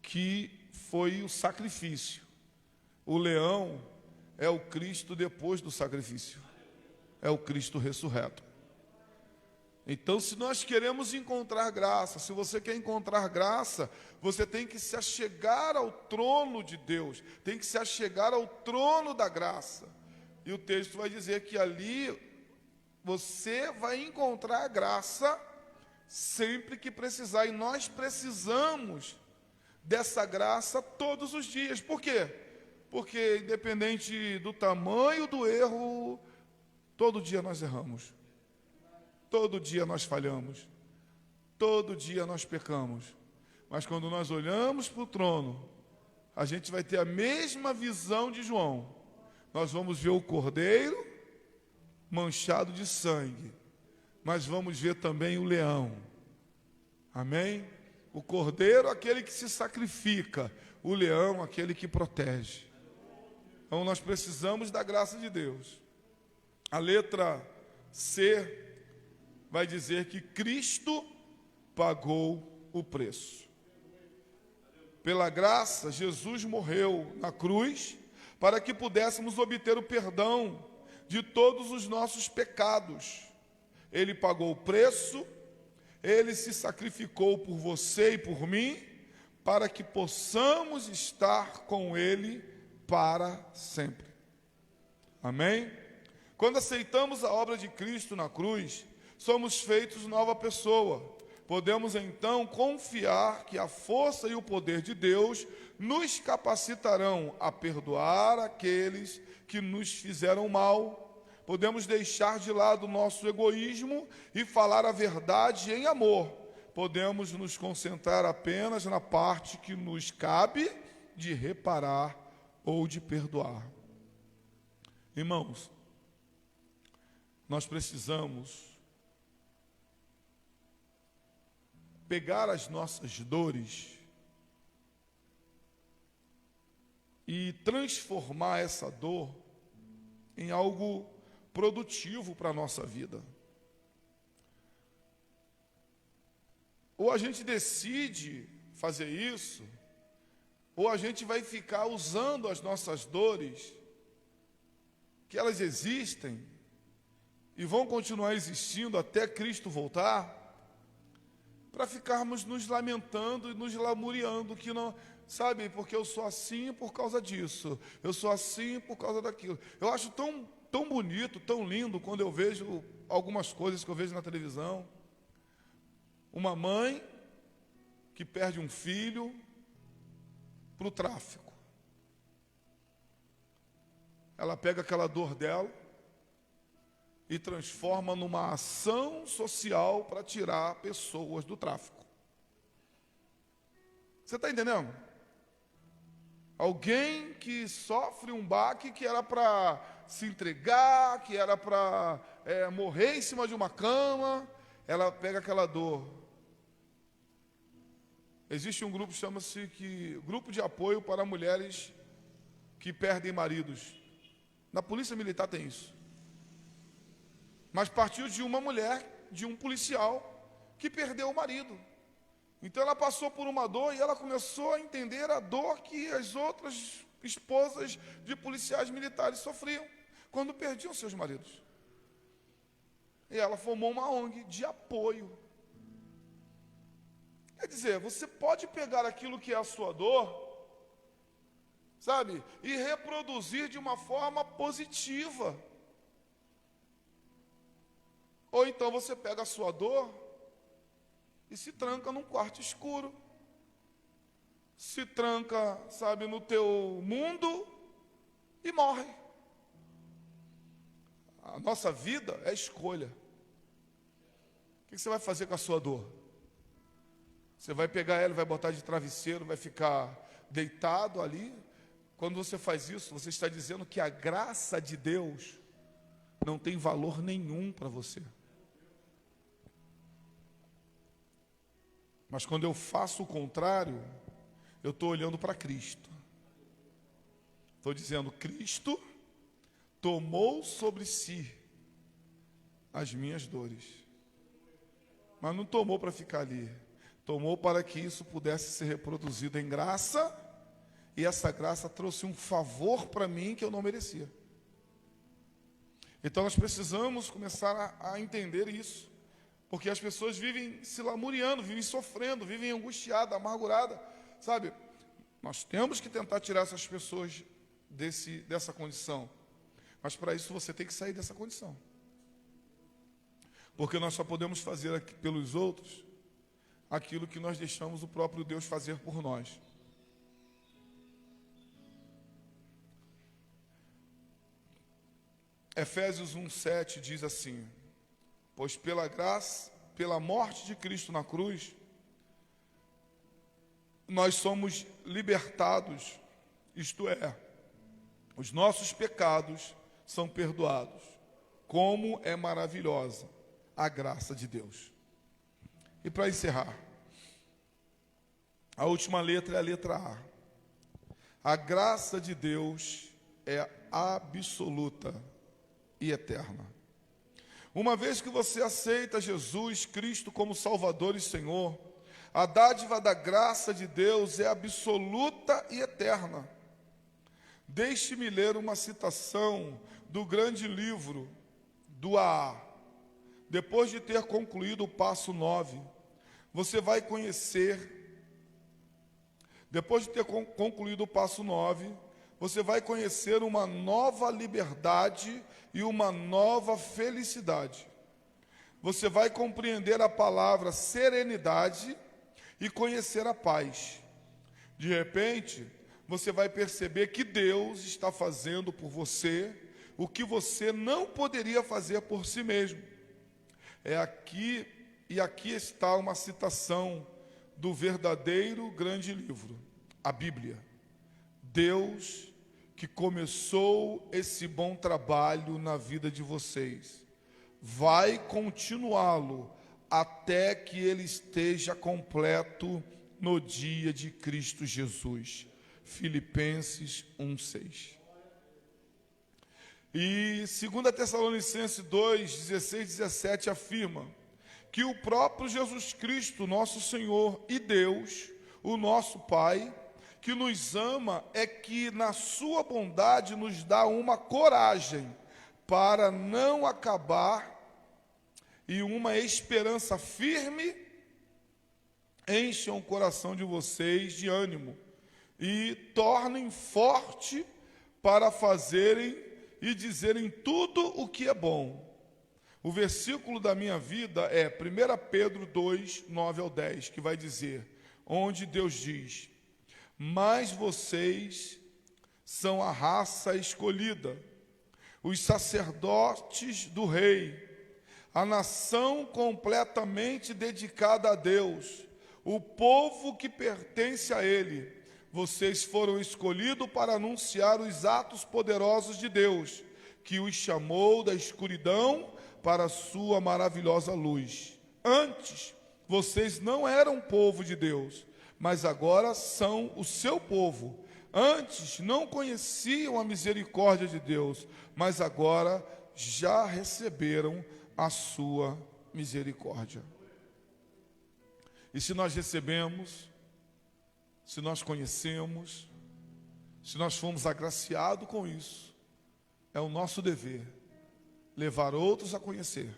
que foi o sacrifício. O leão é o Cristo depois do sacrifício. É o Cristo ressurreto. Então, se nós queremos encontrar graça, se você quer encontrar graça, você tem que se achegar ao trono de Deus, tem que se achegar ao trono da graça. E o texto vai dizer que ali você vai encontrar graça sempre que precisar. E nós precisamos dessa graça todos os dias. Por quê? Porque independente do tamanho do erro, todo dia nós erramos. Todo dia nós falhamos, todo dia nós pecamos, mas quando nós olhamos para o trono, a gente vai ter a mesma visão de João. Nós vamos ver o cordeiro manchado de sangue, mas vamos ver também o leão, amém? O cordeiro, aquele que se sacrifica, o leão, aquele que protege. Então nós precisamos da graça de Deus. A letra C vai dizer que Cristo pagou o preço. Pela graça, Jesus morreu na cruz para que pudéssemos obter o perdão de todos os nossos pecados. Ele pagou o preço, ele se sacrificou por você e por mim, para que possamos estar com ele para sempre. Amém? Quando aceitamos a obra de Cristo na cruz, somos feitos nova pessoa. Podemos então confiar que a força e o poder de Deus nos capacitarão a perdoar aqueles que nos fizeram mal. Podemos deixar de lado o nosso egoísmo e falar a verdade em amor. Podemos nos concentrar apenas na parte que nos cabe de reparar ou de perdoar. Irmãos, nós precisamos pegar as nossas dores e transformar essa dor em algo produtivo para a nossa vida. Ou a gente decide fazer isso, ou a gente vai ficar usando as nossas dores, que elas existem e vão continuar existindo até Cristo voltar, para ficarmos nos lamentando e nos lamuriando, que não, sabe, porque eu sou assim por causa disso, eu sou assim por causa daquilo. Eu acho tão bonito, tão lindo, quando eu vejo algumas coisas que eu vejo na televisão. Uma mãe que perde um filho para o tráfico. Ela pega aquela dor dela e transforma numa ação social para tirar pessoas do tráfico. Você está entendendo? Alguém que sofre um baque que era para se entregar, que era para morrer em cima de uma cama, ela pega aquela dor. Existe um grupo, chama-se Grupo de Apoio para Mulheres que Perdem Maridos. Na Polícia Militar tem isso. Mas partiu de uma mulher, de um policial, que perdeu o marido. Então ela passou por uma dor e ela começou a entender a dor que as outras esposas de policiais militares sofriam quando perdiam seus maridos. E ela formou uma ONG de apoio. Quer dizer, você pode pegar aquilo que é a sua dor, sabe, e reproduzir de uma forma positiva. Ou então você pega a sua dor e se tranca num quarto escuro. Se tranca, sabe, no teu mundo e morre. A nossa vida é escolha. O que você vai fazer com a sua dor? Você vai pegar ela, vai botar de travesseiro, vai ficar deitado ali? Quando você faz isso, você está dizendo que a graça de Deus não tem valor nenhum para você. Mas quando eu faço o contrário, eu estou olhando para Cristo. Estou dizendo, Cristo tomou sobre si as minhas dores. Mas não tomou para ficar ali. Tomou para que isso pudesse ser reproduzido em graça. E essa graça trouxe um favor para mim que eu não merecia. Então nós precisamos começar a entender isso. Porque as pessoas vivem se lamuriando, vivem sofrendo, vivem angustiadas, amarguradas, sabe? Nós temos que tentar tirar essas pessoas dessa condição. Mas para isso você tem que sair dessa condição. Porque nós só podemos fazer aqui pelos outros aquilo que nós deixamos o próprio Deus fazer por nós. Efésios 1:7 diz assim: pois pela graça, pela morte de Cristo na cruz, nós somos libertados, isto é, os nossos pecados são perdoados. Como é maravilhosa a graça de Deus. E para encerrar, a última letra é a letra A. A graça de Deus é absoluta e eterna. Uma vez que você aceita Jesus Cristo como Salvador e Senhor, a dádiva da graça de Deus é absoluta e eterna. Deixe-me ler uma citação do grande livro do AA. Depois de ter concluído o passo 9, você vai conhecer, depois de ter concluído o passo 9, você vai conhecer uma nova liberdade e uma nova felicidade. Você vai compreender a palavra serenidade e conhecer a paz. De repente, você vai perceber que Deus está fazendo por você o que você não poderia fazer por si mesmo. Aqui está uma citação do verdadeiro grande livro, a Bíblia. Deus que começou esse bom trabalho na vida de vocês, vai continuá-lo até que ele esteja completo no dia de Cristo Jesus. Filipenses 1:6. E 2 Tessalonicenses 2, 16, 17 afirma que o próprio Jesus Cristo, nosso Senhor e Deus, o nosso Pai, que nos ama, é que na sua bondade nos dá uma coragem para não acabar e uma esperança firme encham o coração de vocês de ânimo e tornem forte para fazerem e dizerem tudo o que é bom. O versículo da minha vida é 1 Pedro 2, 9 ao 10, que vai dizer, onde Deus diz: mas vocês são a raça escolhida, os sacerdotes do rei, a nação completamente dedicada a Deus, o povo que pertence a Ele. Vocês foram escolhidos para anunciar os atos poderosos de Deus, que os chamou da escuridão para a sua maravilhosa luz. Antes, vocês não eram povo de Deus, mas agora são o seu povo. Antes não conheciam a misericórdia de Deus, mas agora já receberam a sua misericórdia. E se nós recebemos, se nós conhecemos, se nós fomos agraciados com isso, é o nosso dever levar outros a conhecer,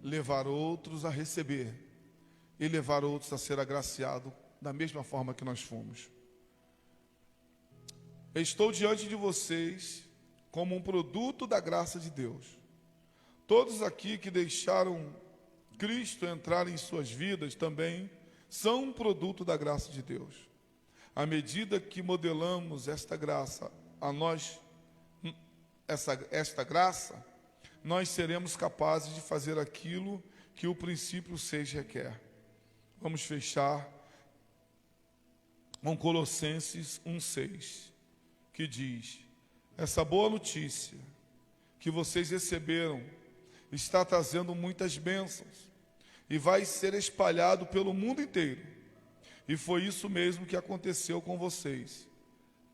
levar outros a receber e levar outros a ser agraciados da mesma forma que nós fomos. Estou diante de vocês como um produto da graça de Deus. Todos aqui que deixaram Cristo entrar em suas vidas também são um produto da graça de Deus. À medida que modelamos esta graça a nós, esta graça, nós seremos capazes de fazer aquilo que o princípio 6 requer. Vamos fechar com Colossenses 1:6, que diz: essa boa notícia que vocês receberam está trazendo muitas bênçãos e vai ser espalhado pelo mundo inteiro. E foi isso mesmo que aconteceu com vocês,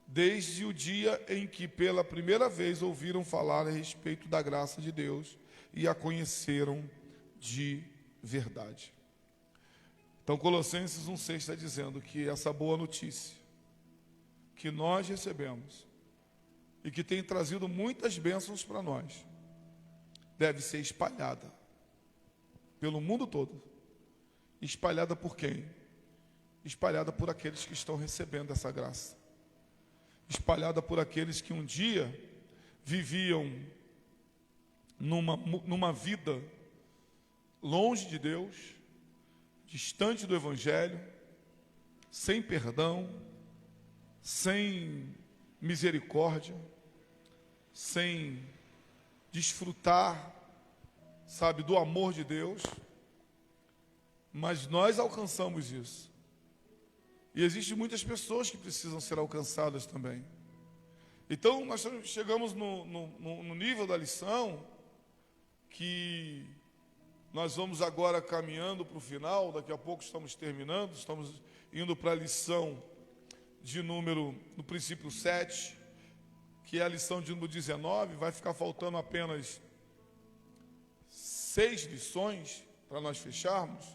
desde o dia em que pela primeira vez ouviram falar a respeito da graça de Deus e a conheceram de verdade. Então Colossenses 1:6 está dizendo que essa boa notícia que nós recebemos e que tem trazido muitas bênçãos para nós, deve ser espalhada pelo mundo todo. Espalhada por quem? Espalhada por aqueles que estão recebendo essa graça. Espalhada por aqueles que um dia viviam numa vida longe de Deus, distante do Evangelho, sem perdão, sem misericórdia, sem desfrutar, sabe, do amor de Deus. Mas nós alcançamos isso. E existem muitas pessoas que precisam ser alcançadas também. Então, nós chegamos no nível da lição que nós vamos agora caminhando para o final. Daqui a pouco estamos terminando, estamos indo para a lição no princípio 7, que é a lição de número 19. Vai ficar faltando apenas 6 lições para nós fecharmos.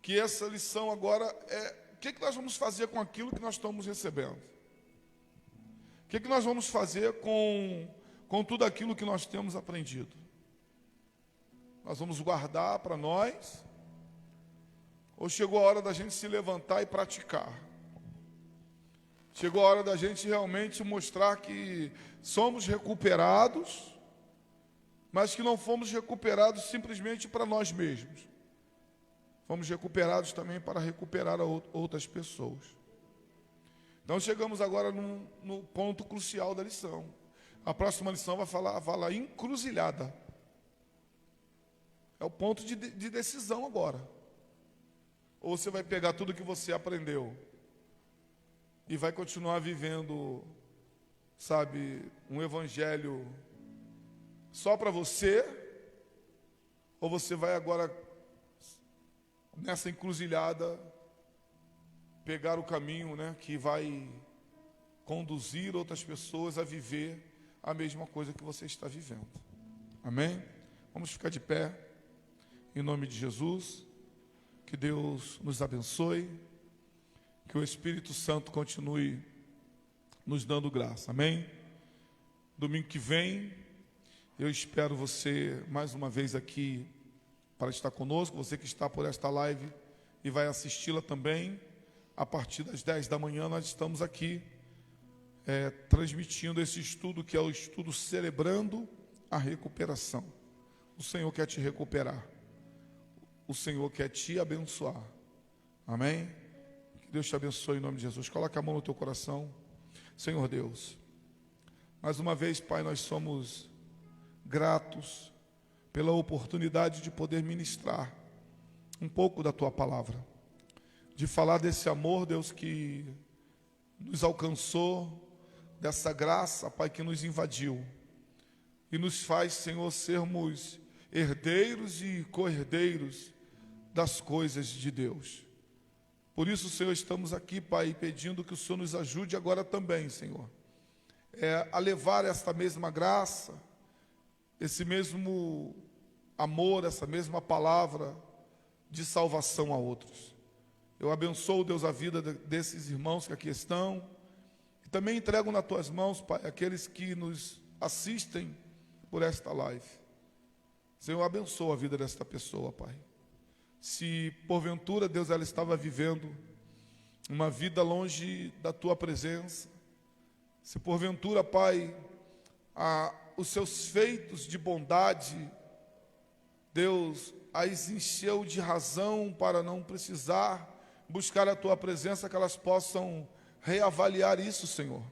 Que essa lição agora é o que nós vamos fazer com aquilo que nós estamos recebendo. O que nós vamos fazer com tudo aquilo que nós temos aprendido. Nós vamos guardar para nós, ou chegou a hora da gente se levantar e praticar? Chegou a hora da gente realmente mostrar que somos recuperados, mas que não fomos recuperados simplesmente para nós mesmos. Fomos recuperados também para recuperar outras pessoas. Então chegamos agora no ponto crucial da lição. A próxima lição vai falar encruzilhada. É o ponto de decisão agora. Ou você vai pegar tudo que você aprendeu e vai continuar vivendo, sabe, um evangelho só para você, ou você vai agora, nessa encruzilhada, pegar o caminho, né, que vai conduzir outras pessoas a viver a mesma coisa que você está vivendo. Amém? Vamos ficar de pé, em nome de Jesus. Que Deus nos abençoe, que o Espírito Santo continue nos dando graça. Amém? Domingo que vem, eu espero você mais uma vez aqui para estar conosco, você que está por esta live e vai assisti-la também. A partir das 10 da manhã nós estamos aqui transmitindo esse estudo, que é o estudo Celebrando a Recuperação. O Senhor quer te recuperar. O Senhor quer te abençoar. Amém? Que Deus te abençoe em nome de Jesus. Coloque a mão no teu coração. Senhor Deus, mais uma vez, Pai, nós somos gratos pela oportunidade de poder ministrar um pouco da Tua palavra, de falar desse amor, Deus, que nos alcançou, dessa graça, Pai, que nos invadiu e nos faz, Senhor, sermos herdeiros e co-herdeiros das coisas de Deus. Por isso, Senhor, estamos aqui, Pai, pedindo que o Senhor nos ajude agora também, Senhor, a levar esta mesma graça, esse mesmo amor, essa mesma palavra de salvação a outros. Eu abençoo, Deus, a vida desses irmãos que aqui estão, e também entrego nas Tuas mãos, Pai, aqueles que nos assistem por esta live. Senhor, abençoa a vida desta pessoa, Pai. Se porventura, Deus, ela estava vivendo uma vida longe da Tua presença, se porventura, Pai, os seus feitos de bondade, Deus, as encheu de razão para não precisar buscar a Tua presença, que elas possam reavaliar isso, Senhor.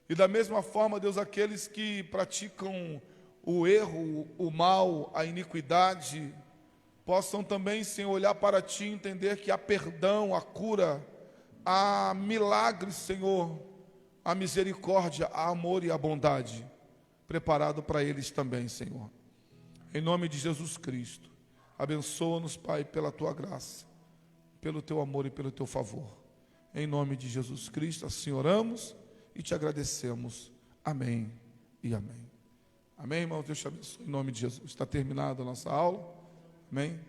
E da mesma forma, Deus, aqueles que praticam o erro, o mal, a iniquidade, possam também, Senhor, olhar para Ti e entender que há perdão, há cura, há milagres, Senhor, há misericórdia, há amor e há bondade preparado para eles também, Senhor. Em nome de Jesus Cristo, abençoa-nos, Pai, pela Tua graça, pelo Teu amor e pelo Teu favor. Em nome de Jesus Cristo, assim oramos e Te agradecemos. Amém e amém. Amém, irmãos? Deus te abençoe. Em nome de Jesus. Está terminada a nossa aula. Amém?